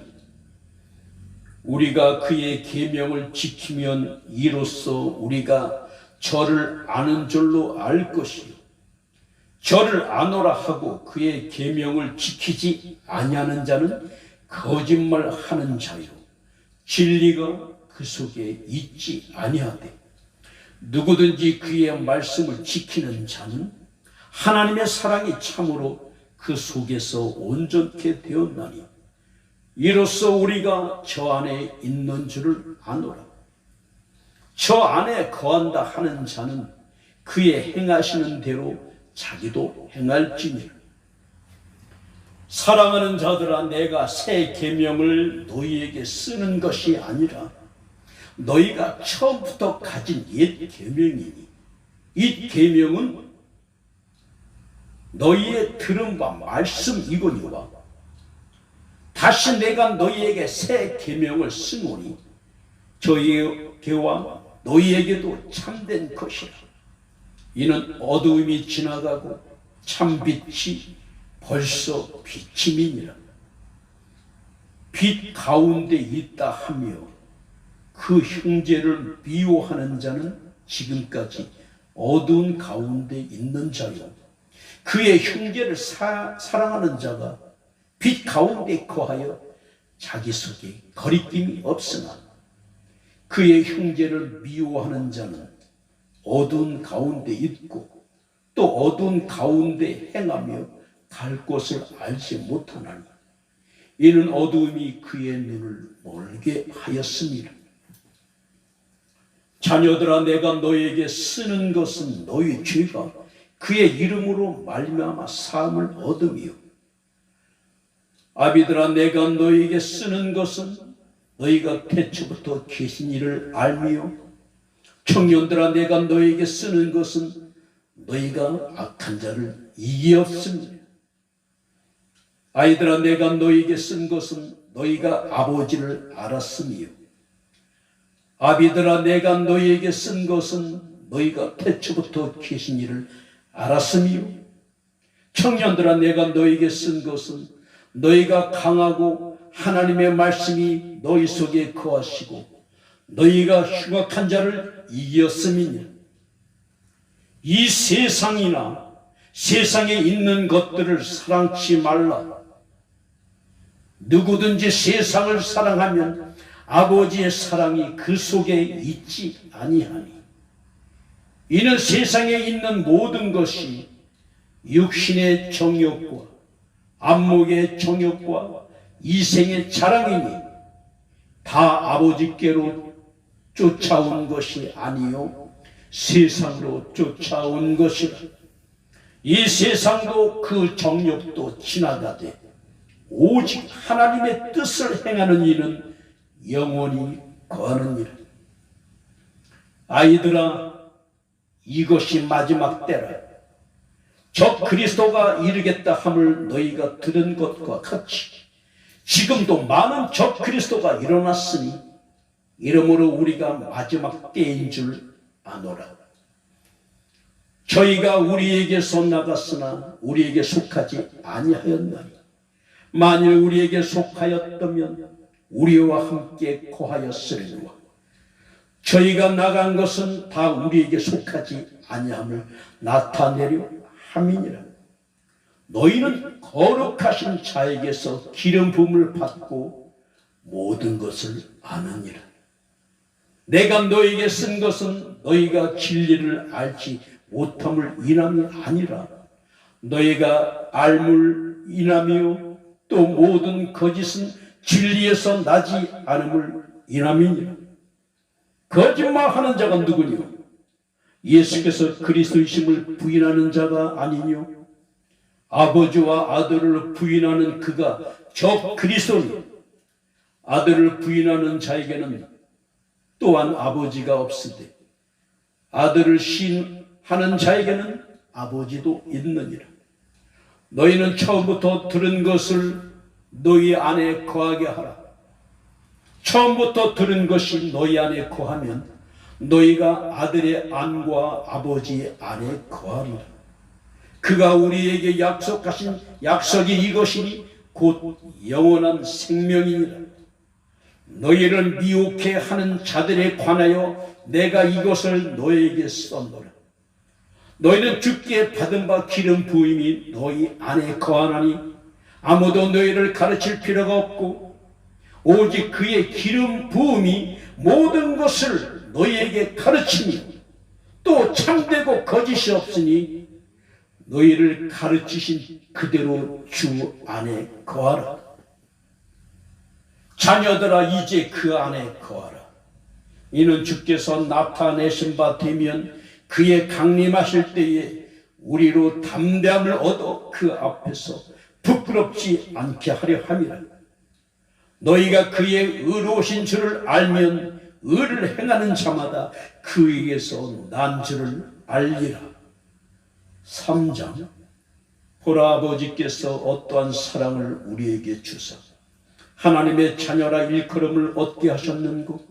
우리가 그의 계명을 지키면 이로써 우리가 저를 아는 줄로 알 것이요 저를 아노라 하고 그의 계명을 지키지 아니하는 자는 거짓말하는 자요 진리가 그 속에 있지 아니하되 누구든지 그의 말씀을 지키는 자는 하나님의 사랑이 참으로 그 속에서 온전케 되었나니 이로써 우리가 저 안에 있는 줄을 아노라. 저 안에 거한다 하는 자는 그의 행하시는 대로 자기도 행할지니라. 사랑하는 자들아, 내가 새 계명을 너희에게 쓰는 것이 아니라 너희가 처음부터 가진 옛 계명이니 이 계명은 너희의 들은 바 말씀이거니와 다시 내가 너희에게 새 계명을 쓰노니 저희에게와 너희에게도 참된 것이라. 이는 어두움이 지나가고 참빛이 벌써 비침이니라. 빛 가운데 있다 하며 그 형제를 미워하는 자는 지금까지 어두운 가운데 있는 자요, 그의 형제를 사랑하는 자가 빛 가운데 거하여 자기 속에 거리낌이 없으나 그의 형제를 미워하는 자는 어두운 가운데 있고 또 어두운 가운데 행하며 갈 곳을 알지 못하나니 이는 어두움이 그의 눈을 멀게 하였습니다. 자녀들아, 내가 너희에게 쓰는 것은 너희 죄가 그의 이름으로 말미암아 사함을 얻음이요, 아비들아, 내가 너희에게 쓰는 것은 너희가 태초부터 계신 이를 알미요, 청년들아, 내가 너희에게 쓰는 것은 너희가 악한 자를 이기었습니다. 아이들아, 내가 너희에게 쓴 것은 너희가 아버지를 알았음이요, 아비들아, 내가 너희에게 쓴 것은 너희가 태초부터 계신 이를 알았음이요, 청년들아, 내가 너희에게 쓴 것은 너희가 강하고 하나님의 말씀이 너희 속에 거하시고 너희가 흉악한 자를 이겼음이니 이 세상이나 세상에 있는 것들을 사랑치 말라. 누구든지 세상을 사랑하면 아버지의 사랑이 그 속에 있지 아니하니 이는 세상에 있는 모든 것이 육신의 정욕과 안목의 정욕과 이생의 자랑이니 다 아버지께로 쫓아온 것이 아니요 세상으로 쫓아온 것이라. 이 세상도 그 정욕도 지나가되 오직 하나님의 뜻을 행하는 이는 영원히 거하느니라. 아이들아, 이것이 마지막 때라. 저 그리스도가 이르겠다 함을 너희가 들은 것과 같이 지금도 많은 저 그리스도가 일어났으니 이러므로 우리가 마지막 때인 줄 아노라. 저희가 우리에게서 나갔으나 우리에게 속하지 아니하였나니 만일 우리에게 속하였다면 우리와 함께 거하였으리라. 저희가 나간 것은 다 우리에게 속하지 아니함을 나타내려 함이니라. 너희는 거룩하신 자에게서 기름 부음을 받고 모든 것을 아느니라. 내가 너희에게 쓴 것은 너희가 진리를 알지 못함을 인함이 아니라 너희가 알물 인함이요 또 모든 거짓은 진리에서 나지 않음을 인함이니라. 거짓말하는 자가 누구뇨? 예수께서 그리스도이심을 부인하는 자가 아니뇨? 아버지와 아들을 부인하는 그가 저 그리스도니 아들을 부인하는 자에게는 또한 아버지가 없으되 아들을 시인하는 자에게는 아버지도 있느니라. 너희는 처음부터 들은 것을 너희 안에 거하게 하라. 처음부터 들은 것이 너희 안에 거하면 너희가 아들의 안과 아버지의 안에 거하리라. 그가 우리에게 약속하신 약속이 이것이니 곧 영원한 생명이니라. 너희를 미혹해 하는 자들에 관하여 내가 이것을 너희에게 썼노라. 너희는 주께 받은 바 기름 부음이 너희 안에 거하나니 아무도 너희를 가르칠 필요가 없고 오직 그의 기름 부음이 모든 것을 너희에게 가르치며 또 참되고 거짓이 없으니 너희를 가르치신 그대로 주 안에 거하라. 자녀들아, 이제 그 안에 거하라. 이는 주께서 나타내신 바 되면 그의 강림하실 때에 우리로 담대함을 얻어 그 앞에서 부끄럽지 않게 하려 함이라. 너희가 그의 의로우신 줄을 알면 의를 행하는 자마다 그에게서 난 줄을 알리라. 3장. 보라, 아버지께서 어떠한 사랑을 우리에게 주사 하나님의 자녀라 일컬음을 얻게 하셨는고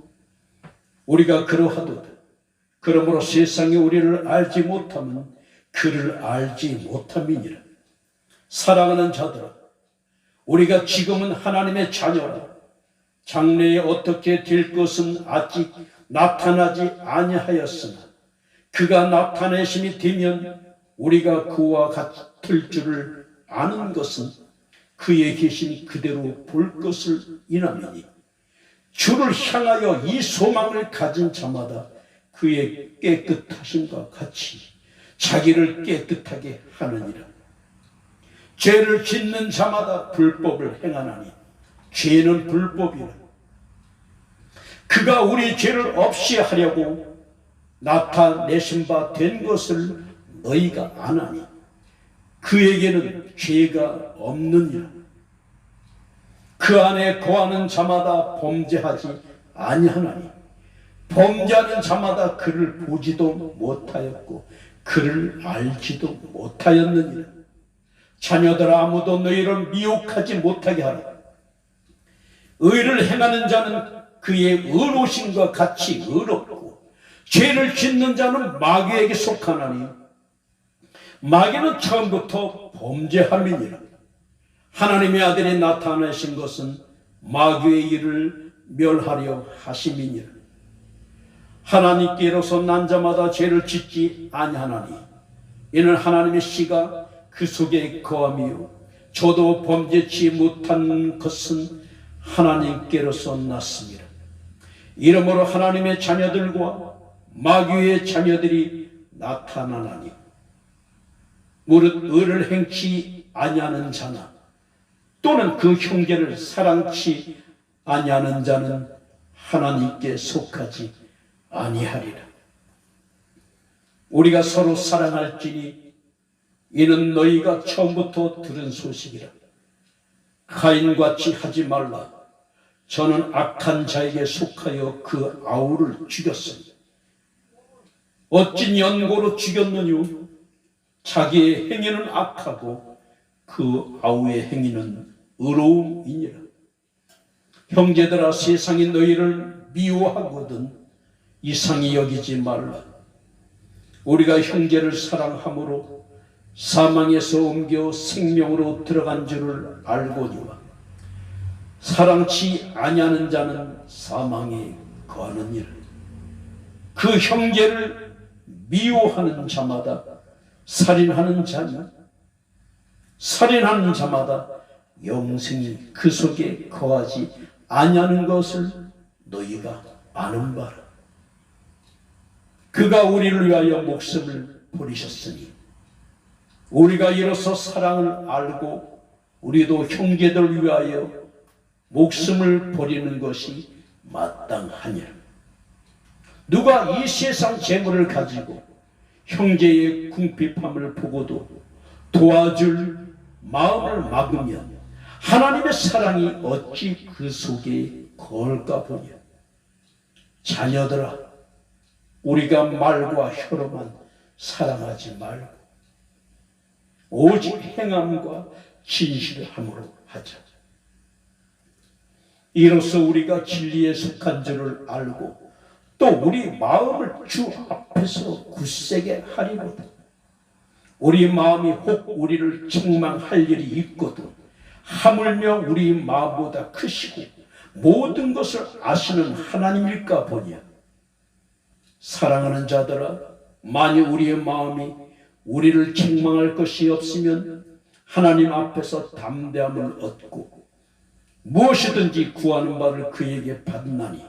우리가 그러하도다. 그러므로 세상이 우리를 알지 못하면 그를 알지 못함이니라. 사랑하는 자들아, 우리가 지금은 하나님의 자녀라. 장래에 어떻게 될 것은 아직 나타나지 아니하였으나 그가 나타내심이 되면 우리가 그와 같을 줄을 아는 것은 그의 계신 그대로 볼 것을 인함이니 주를 향하여 이 소망을 가진 자마다 그의 깨끗하심과 같이 자기를 깨끗하게 하느니라. 죄를 짓는 자마다 불법을 행하나니 죄는 불법이라. 그가 우리 죄를 없이 하려고 나타내신 바 된 것을 너희가 아나니 그에게는 죄가 없느니라. 그 안에 거하는 자마다 범죄하지 아니하나니 범죄하는 자마다 그를 보지도 못하였고 그를 알지도 못하였느니라. 자녀들아, 아무도 너희를 미혹하지 못하게 하라. 의를 행하는 자는 그의 의로우심과 같이 의롭고 죄를 짓는 자는 마귀에게 속하나니 마귀는 처음부터 범죄함이니라. 하나님의 아들이 나타나신 것은 마귀의 일을 멸하려 하심이니라. 하나님께로서 난 자마다 죄를 짓지 아니하나니 이는 하나님의 씨가 그 속에 거함이요 저도 범죄치 못한 것은 하나님께로서 났습니다. 이러므로 하나님의 자녀들과 마귀의 자녀들이 나타나나니 무릇 의를 행치 아니하는 자나 또는 그 형제를 사랑치 아니하는 자는 하나님께 속하지 아니하리라. 우리가 서로 사랑할지니 이는 너희가 처음부터 들은 소식이라. 가인같이 하지 말라. 저는 악한 자에게 속하여 그 아우를 죽였으니 어찐 연고로 죽였느뇨? 자기의 행위는 악하고 그 아우의 행위는 의로움이니라. 형제들아, 세상이 너희를 미워하거든 이상히 여기지 말라. 우리가 형제를 사랑함으로 사망에서 옮겨 생명으로 들어간 줄을 알거니와 사랑치 아니하는 자는 사망에 거하느니라. 그 형제를 미워하는 자마다 살인하는 자마다 영생이 그 속에 거하지 아니하는 것을 너희가 아는 바라. 그가 우리를 위하여 목숨을 버리셨으니 우리가 이로써 사랑을 알고 우리도 형제들을 위하여 목숨을 버리는 것이 마땅하니라. 누가 이 세상 재물을 가지고 형제의 궁핍함을 보고도 도와줄 마음을 막으면 하나님의 사랑이 어찌 그 속에 거할까 보냐. 자녀들아, 우리가 말과 혀로만 사랑하지 말고 오직 행함과 진실함으로 하자. 이로써 우리가 진리에 속한 줄을 알고 또 우리 마음을 주 앞에서 굳세게 하리로다. 우리 마음이 혹 우리를 책망할 일이 있거든 하물며 우리 마음보다 크시고 모든 것을 아시는 하나님일까 보냐. 사랑하는 자들아, 만일 우리의 마음이 우리를 책망할 것이 없으면 하나님 앞에서 담대함을 얻고 무엇이든지 구하는 바를 그에게 받나니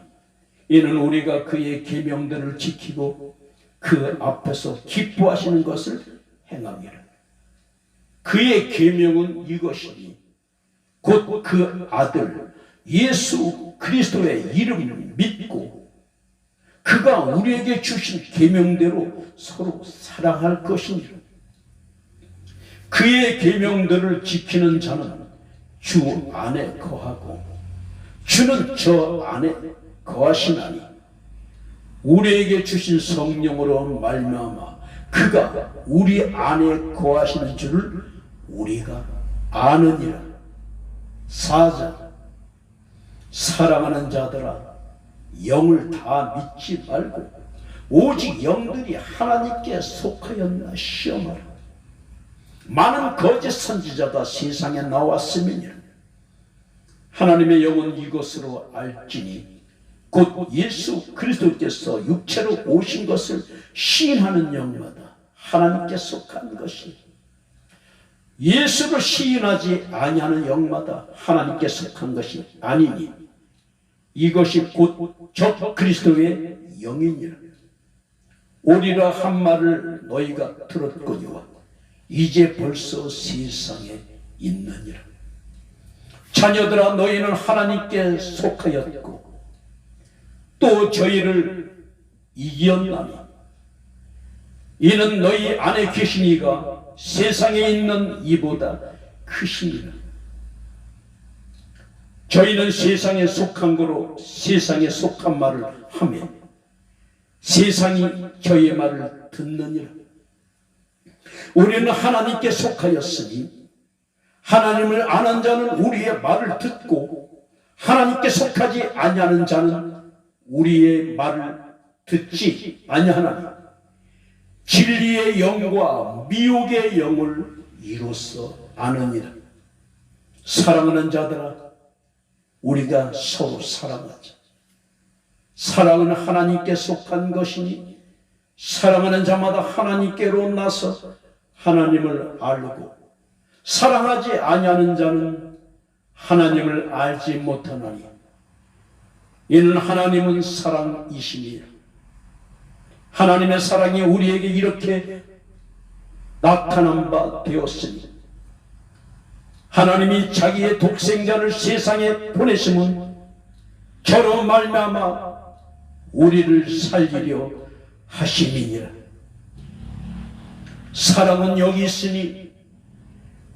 이는 우리가 그의 계명들을 지키고 그 앞에서 기뻐하시는 것을 행함이라. 그의 계명은 이것이니 곧 그 아들 예수 그리스도의 이름을 믿고 그가 우리에게 주신 계명대로 서로 사랑할 것이니라. 그의 계명들을 지키는 자는 주 안에 거하고 주는 저 안에 거하시나니 우리에게 주신 성령으로 말미암아 그가 우리 안에 거하시는 줄을 우리가 아느니라. 4절 사랑하는 자들아 영을 다 믿지 말고 오직 영들이 하나님께 속하였나 시험하라. 많은 거짓 선지자가 세상에 나왔음이니라. 하나님의 영은 이것으로 알지니 곧 예수 그리스도께서 육체로 오신 것을 시인하는 영마다 하나님께 속한 것이 예수를 시인하지 아니하는 영마다 하나님께 속한 것이 아니니 이것이 곧 저 그리스도의 영이니라. 오리라 한 말을 너희가 들었거니와 이제 벌써 세상에 있느니라. 자녀들아 너희는 하나님께 속하였고 또 저희를 이겼나니 이는 너희 안에 계신 이가 세상에 있는 이보다 크시니라. 저희는 세상에 속한 거로 세상에 속한 말을 하며 세상이 저희의 말을 듣느니라. 우리는 하나님께 속하였으니 하나님을 아는 자는 우리의 말을 듣고 하나님께 속하지 아니하는 자는 우리의 말을 듣지 아니하나니 진리의 영과 미혹의 영을 이로써 아느니라. 사랑하는 자들아 우리가 서로 사랑하자. 사랑은 하나님께 속한 것이니 사랑하는 자마다 하나님께로 나서 하나님을 알고 사랑하지 아니하는 자는 하나님을 알지 못하나니 이는 하나님은 사랑이시니라. 하나님의 사랑이 우리에게 이렇게 나타난 바 되었으니 하나님이 자기의 독생자를 세상에 보내심은 저로 말미암아 우리를 살리려 하심이니라. 사랑은 여기 있으니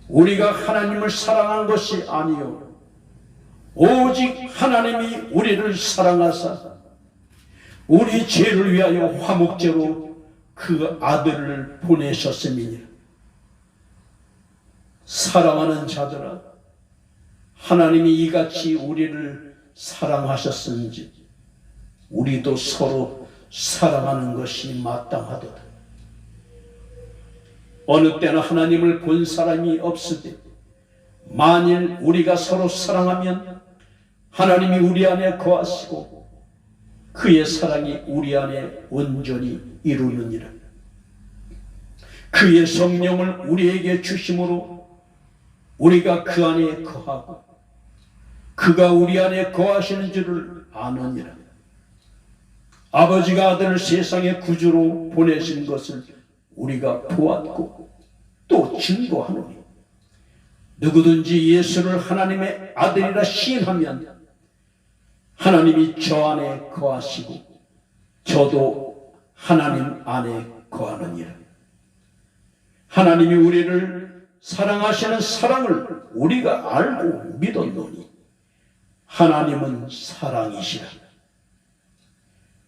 우리가 하나님을 사랑한 것이 아니요 오직 하나님이 우리를 사랑하사 우리 죄를 위하여 화목제로 그 아들을 보내셨음이니라. 사랑하는 자들아 하나님이 이같이 우리를 사랑하셨은지 우리도 서로 사랑하는 것이 마땅하도다. 어느 때나 하나님을 본 사람이 없으되 만일 우리가 서로 사랑하면 하나님이 우리 안에 거하시고 그의 사랑이 우리 안에 온전히 이루느니라. 그의 성령을 우리에게 주심으로 우리가 그 안에 거하고 그가 우리 안에 거하시는 줄을 아느니라. 아버지가 아들을 세상의 구주로 보내신 것을 우리가 보았고 또 증거하노니 누구든지 예수를 하나님의 아들이라 시인하면 하나님이 저 안에 거하시고 저도 하나님 안에 거하느니라. 하나님이 우리를 사랑하시는 사랑을 우리가 알고 믿었노니 하나님은 사랑이시라.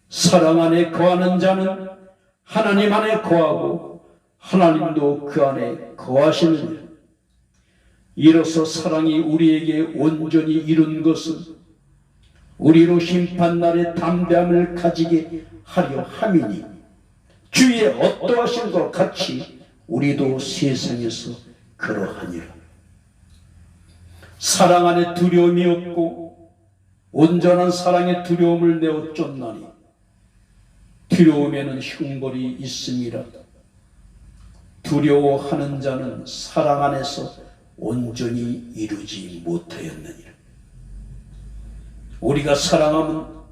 사랑 안에 거하는 자는 하나님 안에 거하고 하나님도 그 안에 거하시느니라. 이로써 사랑이 우리에게 온전히 이룬 것은 우리로 심판날의 담대함을 가지게 하려 함이니 주의 어떠하신 것 같이 우리도 세상에서 그러하니라. 사랑 안에 두려움이 없고 온전한 사랑의 두려움을 내어 쫓나니 두려움에는 흉벌이 있음이라. 두려워하는 자는 사랑 안에서 온전히 이루지 못하였느니라. 우리가 사랑하면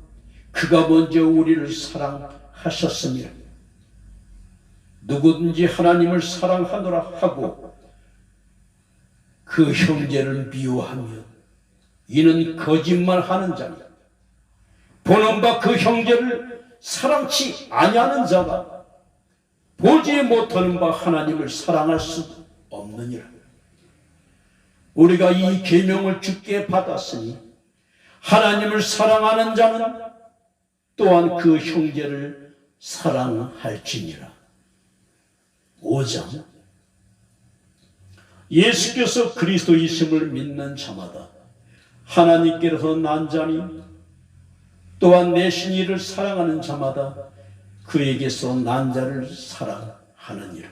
그가 먼저 우리를 사랑하셨습니다. 누구든지 하나님을 사랑하노라 하고 그 형제를 미워하며 이는 거짓말하는 자니 보는 바 그 형제를 사랑치 아니하는 자가 보지 못하는 바 하나님을 사랑할 수 없느니라. 우리가 이 계명을 주께 받았으니 하나님을 사랑하는 자는 또한 그 형제를 사랑할지니라. 5장 예수께서 그리스도이심을 믿는 자마다 하나님께로서 난 자니 또한 내신 이를 사랑하는 자마다 그에게서 난 자를 사랑하느니라.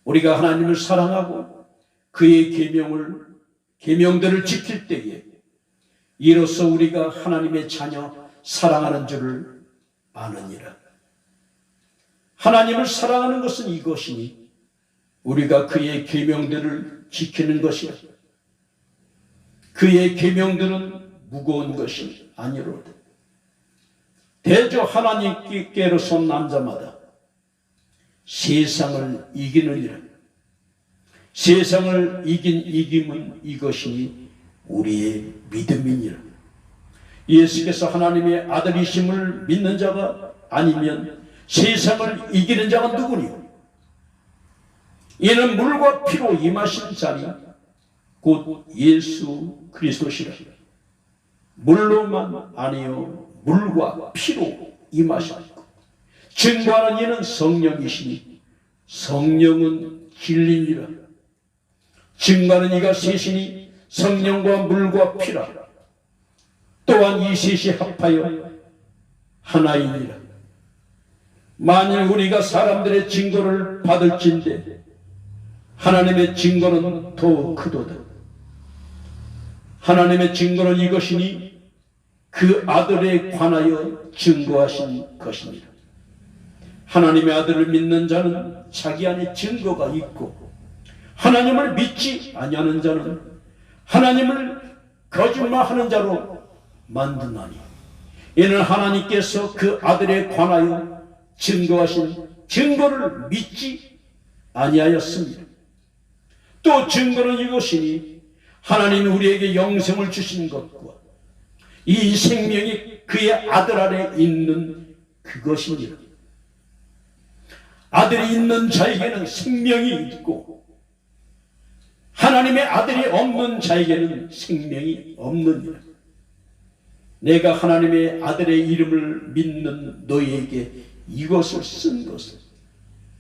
우리가 하나님을 사랑하고 그의 계명들을 지킬 때에 이로써 우리가 하나님의 자녀 사랑하는 줄을 아느니라. 하나님을 사랑하는 것은 이것이니 우리가 그의 계명들을 지키는 것이라. 그의 계명들은 무거운 것이 아니로다. 대저 하나님께로서 난 자마다 세상을 이기느니라. 세상을 이긴 이김은 이것이니 우리의 믿음이니라. 예수께서 하나님의 아들이심을 믿는 자가 아니면 세상을 이기는 자가 누구니? 이는 물과 피로 임하신 자니 곧 예수 그리스도시라. 물로만 아니요 물과 피로 임하셨고 증거하는 이는 성령이시니 성령은 진리니라. 증거하는 이가 셋이니 성령과 물과 피라. 또한 이 셋이 합하여 하나이니라. 만일 우리가 사람들의 증거를 받을진대 하나님의 증거는 더 크도다. 하나님의 증거는 이것이니 그 아들에 관하여 증거하신 것입니다. 하나님의 아들을 믿는 자는 자기 안에 증거가 있고 하나님을 믿지 아니하는 자는 하나님을 거짓말하는 자로 만드나니 이는 하나님께서 그 아들에 관하여 증거하신 증거를 믿지 아니하였습니다. 또 증거는 이것이니 하나님이 우리에게 영생을 주신 것과 이 생명이 그의 아들 안에 있는 그것입니다. 아들이 있는 자에게는 생명이 있고 하나님의 아들이 없는 자에게는 생명이 없느니라. 내가 하나님의 아들의 이름을 믿는 너희에게 이것을 쓴 것은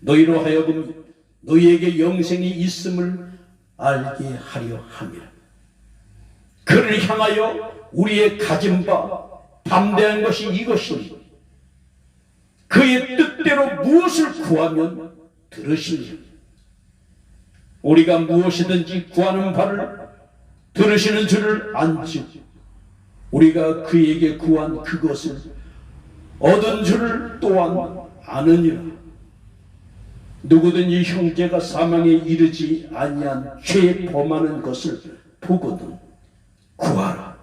너희로 하여금 너희에게 영생이 있음을 알게 하려 함이라. 그를 향하여 우리의 가진 바 담대한 것이 이것이니 그의 뜻대로 무엇을 구하면 들으시리라. 우리가 무엇이든지 구하는 바를 들으시는 줄을 안즉 우리가 그에게 구한 그것을 얻은 줄을 또한 아느니라. 누구든지 형제가 사망에 이르지 아니한 죄 범하는 것을 보거든 구하라.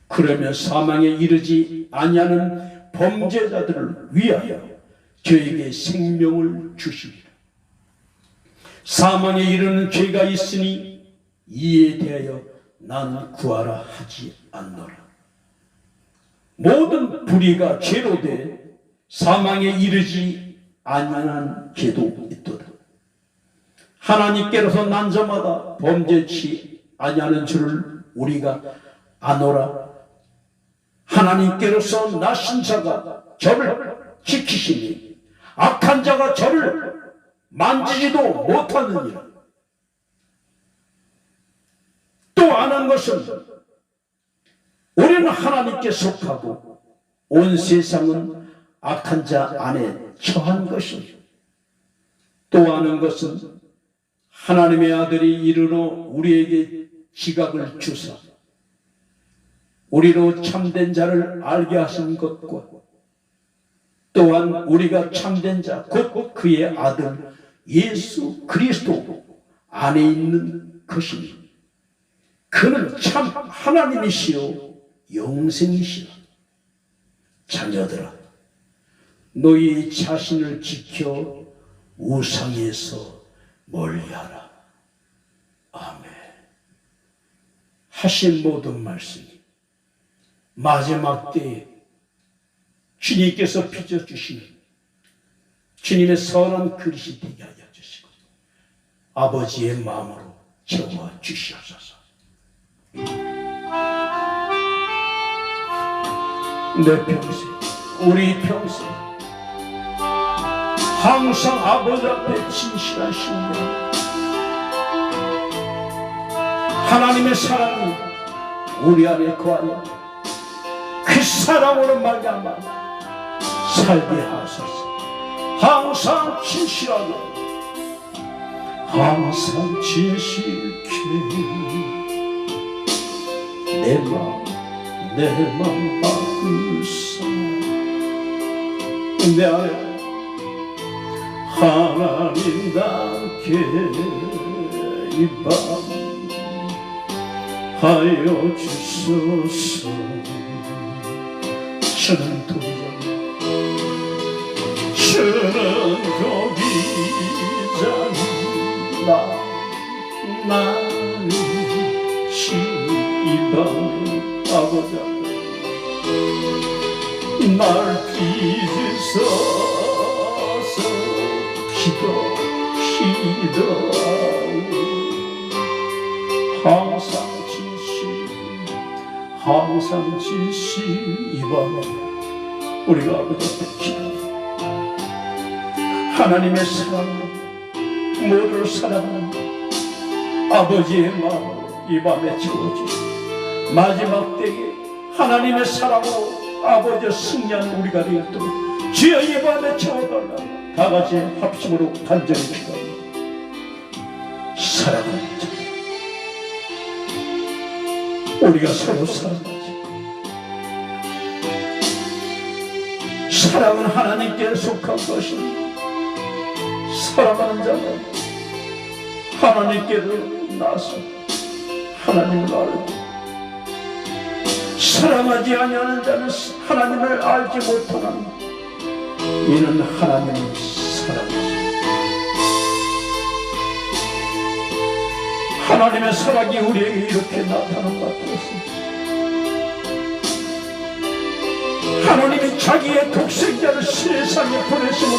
그러면 사망에 이르지 아니하는 범죄자들을 위하여 저에게 생명을 주시리라. 사망에 이르는 죄가 있으니 이에 대하여 나는 구하라 하지 않노라. 모든 불의가 죄로 돼 사망에 이르지 아니하는 죄도 있도다. 하나님께로서 난 자마다 범죄치 아니하는 줄을 우리가 아노라. 하나님께로서 나신 자가 저를 지키시니 악한 자가 저를 만지지도 못하느니라. 또 아는 것은 우리는 하나님께 속하고 온 세상은 악한 자 안에 처한 것이니 또 아는 것은 하나님의 아들이 이르러 우리에게 지각을 주사 우리로 참된 자를 알게 하신 것과 또한 우리가 참된 자 곧 그의 아들 예수 그리스도 안에 있는 것이니 그는 참 하나님이시요 영생이시라. 자녀들아, 너희 자신을 지켜 우상에서 멀리하라. 아멘. 하신 모든 말씀이 마지막 때에 주님께서 빚어주시는 주님의 선한 그릇이 되게 하여 주시고 아버지의 마음으로 채워 주시옵소서. 내 평생, 우리 평생 항상 아버지 앞에 진실한 신령, 하나님의 사랑이 우리 안에 거하여 그 사랑으로 말미암아 살게 하소서. 항상 진실하게, 항상 진실케 내 마음 바꾸사 내 안에 하나님답게 이 밤 하여 주소서. 주는 도기장, 주는 도기장, 나는 이 밤에 아버지 날 빚으소서. 항상 진실 이 밤에 우리가 아버지 앞에 기도합니다. 하나님의 사랑으로 모두를 사랑하는 아버지의 마음으로 이 밤에 채워주시고 마지막 때에 하나님의 사랑으로 아버지의 승리하는 우리가 되었도록 주여 이 밤에 채워달라고 다같이 합심으로 간절히 기도합니다. 사랑하는 자, 우리가 서로 사랑하지. 사랑은 하나님께 속한 것입니다. 사랑하는 자는 하나님께로 나서 하나님을 알고, 사랑하지 아니하는 자는 하나님을 알지 못하는 이는 하나님을 사랑하십니다. 하나님의 사랑이 우리에게 이렇게 나타난 것 같습니다. 하나님이 자기의 독생자를 세상에 보내시는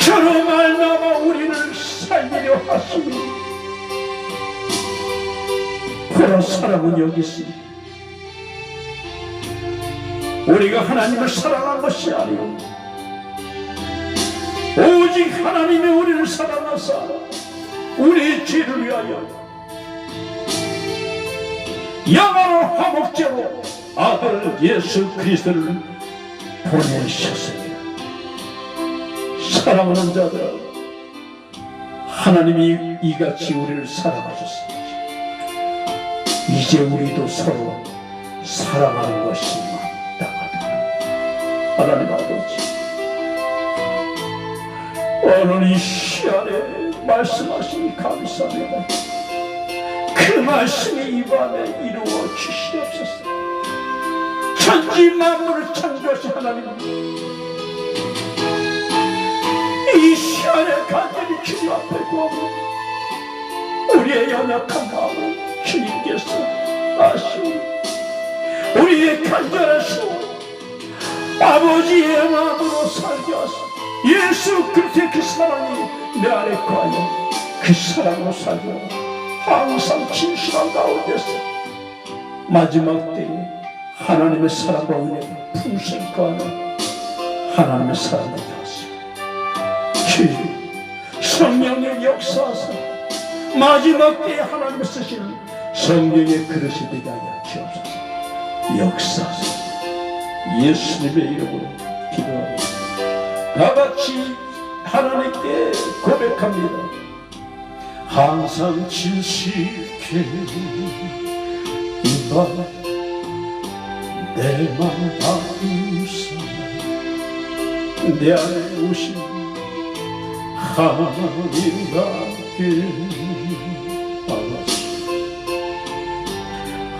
저로 말미암아 우리를 살리려 하시니 그런 사랑은 여기 있습니다. 우리가 하나님을 사랑한 것이 아니오 오직 하나님이 우리를 사랑하사 우리의 죄를 위하여 양으로 화목제로 아들 예수 그리스도를 보내셨습니다. 사랑하는 자들아, 하나님이 이같이 우리를 사랑하셨습니다. 이제 우리도 서로 사랑하는 것이 마땅하다. 하나님 아버지, 오늘 이 시간에 말씀하시니 감사합니다. 그 말씀이 이 밤에 이루어 주시옵소서. 천지 만물을 창조하신 하나님, 이 시간에 간절히 주님 앞에 구하고 우리의 연약한 마음을 주님께서 아시오. 우리의 간절한 소원 아버지의 마음으로 살게 하소서. 예수 그리스도의 그 사랑이 내 안에 거하여 그 사랑으로 살고 항상 진실한 가운데서 마지막 때에 하나님의 사랑과 은혜가 풍성하는 하나님의 사랑을 하시오. 주여, 성령의 역사하사 마지막 때에 하나님을 쓰시는 성령의 그릇이 되게 하여 주옵소서. 역사하소서. 예수님의 이름으로 기도합니다. 다같이 하나님께 고백합니다. 항상 진실케 이 밤 내 맘 바꾸사 내 안에 오신 하나님답게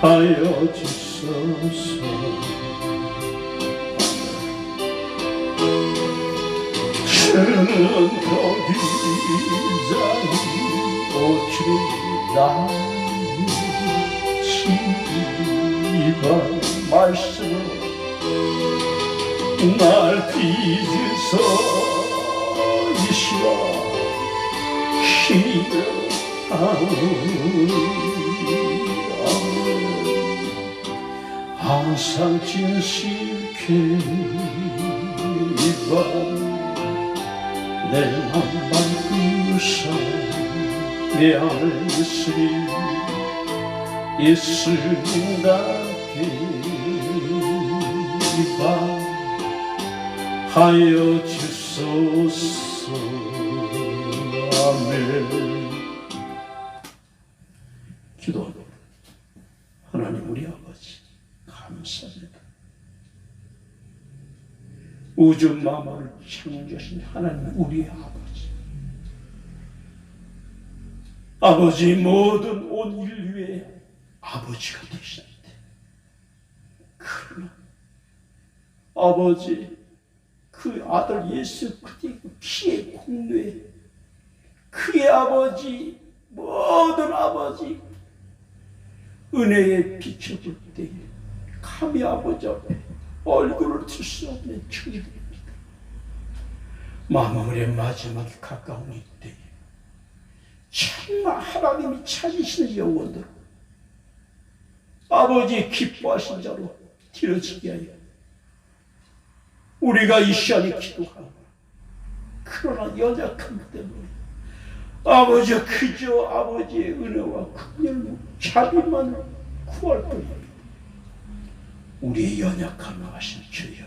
하여 주소서. 주는 거기자니 오주라 지바 말씀으로 날 빚어서 이시라 항상 진실케 이밤 내 맘만 부사 내 안에 있으리 예수님답게 이밤 하여 주소서. 아멘. 기도합니다. 하나님 우리 아버지 감사합니다. 우주 만물을 창조하신 하나님 우리 아버지 모든 온 인류의 아버지가 되시는데, 그러나 아버지 그 아들 예수 그리스도의 피의 공로에 그의 아버지 모든 아버지 은혜에 비춰볼 때에 감히 아버지 앞에 얼굴을 들 수 없는 처지입니다. 만물의 마지막에 가까운 이때에 정말 하나님이 찾으시는 영혼들 아버지 기뻐하신 자로 되어지게 하여 우리가 이 시간에 기도하고, 그러나 연약함 때문에 아버지 그저 아버지의 은혜와 긍휼 자비만을 구할 뿐입니다. 우리의 연약함을 아신 주여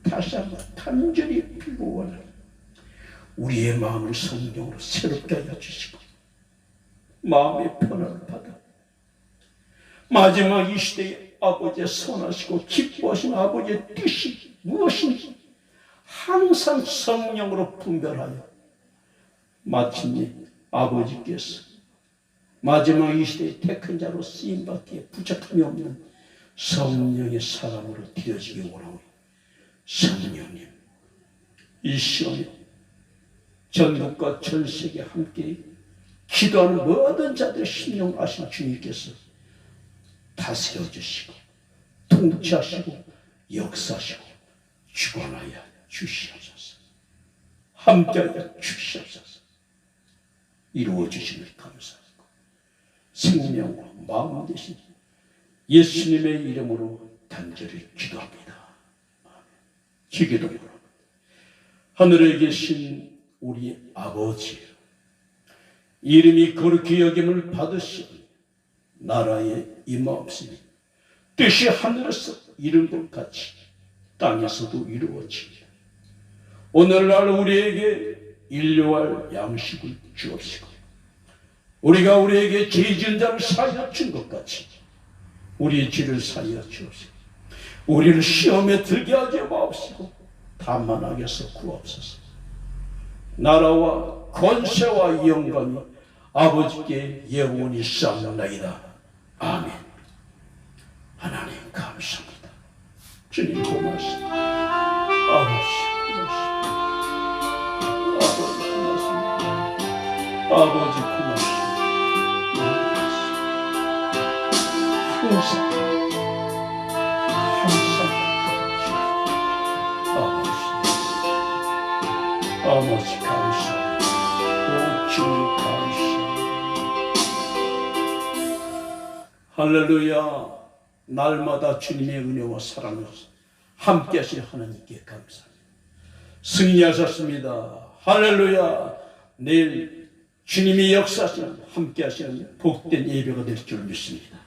다시 한번 간절히 빌고원하니 우리의 마음을 성령으로 새롭게 하여 주시고 마음의 편안을 받아 마지막 이 시대에 아버지의 선하시고 기뻐하신 아버지의 뜻이 무엇인지 항상 성령으로 분별하여 마침내 아버지께서 마지막 이 시대의 택한 자로 쓰임받기에 부족함이 없는 성령의 사람으로 되어지기 원하오니 성령님 이 시간에 전국과 전 세계 함께 기도하는 모든 자들의 심령 아신 주님께서 다스려 주시고 통치하시고 역사하시고 주관하여 주시옵소서. 함께하여 주시옵소서. 이루어 주심을 감사하고 생명과 마음 되신 예수님의 이름으로 간절히 기도합니다. 기도합니다. 하늘에 계신 우리 아버지, 이름이 거룩히 여김을 받으시니 나라에 임하옵시니 뜻이 하늘에서 이룬 것 같이 땅에서도 이루어지리라. 오늘날 우리에게 일용할 양식을 주옵시고 우리가 우리에게 죄 지은 자를 사하여 준 것 같이 우리의 죄를 사하여 주옵시고 우리를 시험에 들게 하지 마옵시고 다만 악에서 구하옵소서. 나라와 권세와 영광이 아버지께 영원히 쌓여나이다. 아멘. 하나님 감사합니다. 주님 고맙습니다. 아버지 고맙습니다. 아버지 고맙습니다. 아버지 고맙습니다. 항상 아버지 감사합니다. 오 주님 감사합니다. 할렐루야. 날마다 주님의 은혜와 사랑을 함께 하실 하나님께 감사합니다. 승리하셨습니다. 할렐루야. 내일 주님이 역사하시는 함께 하시는 복된 예배가 될 줄 믿습니다.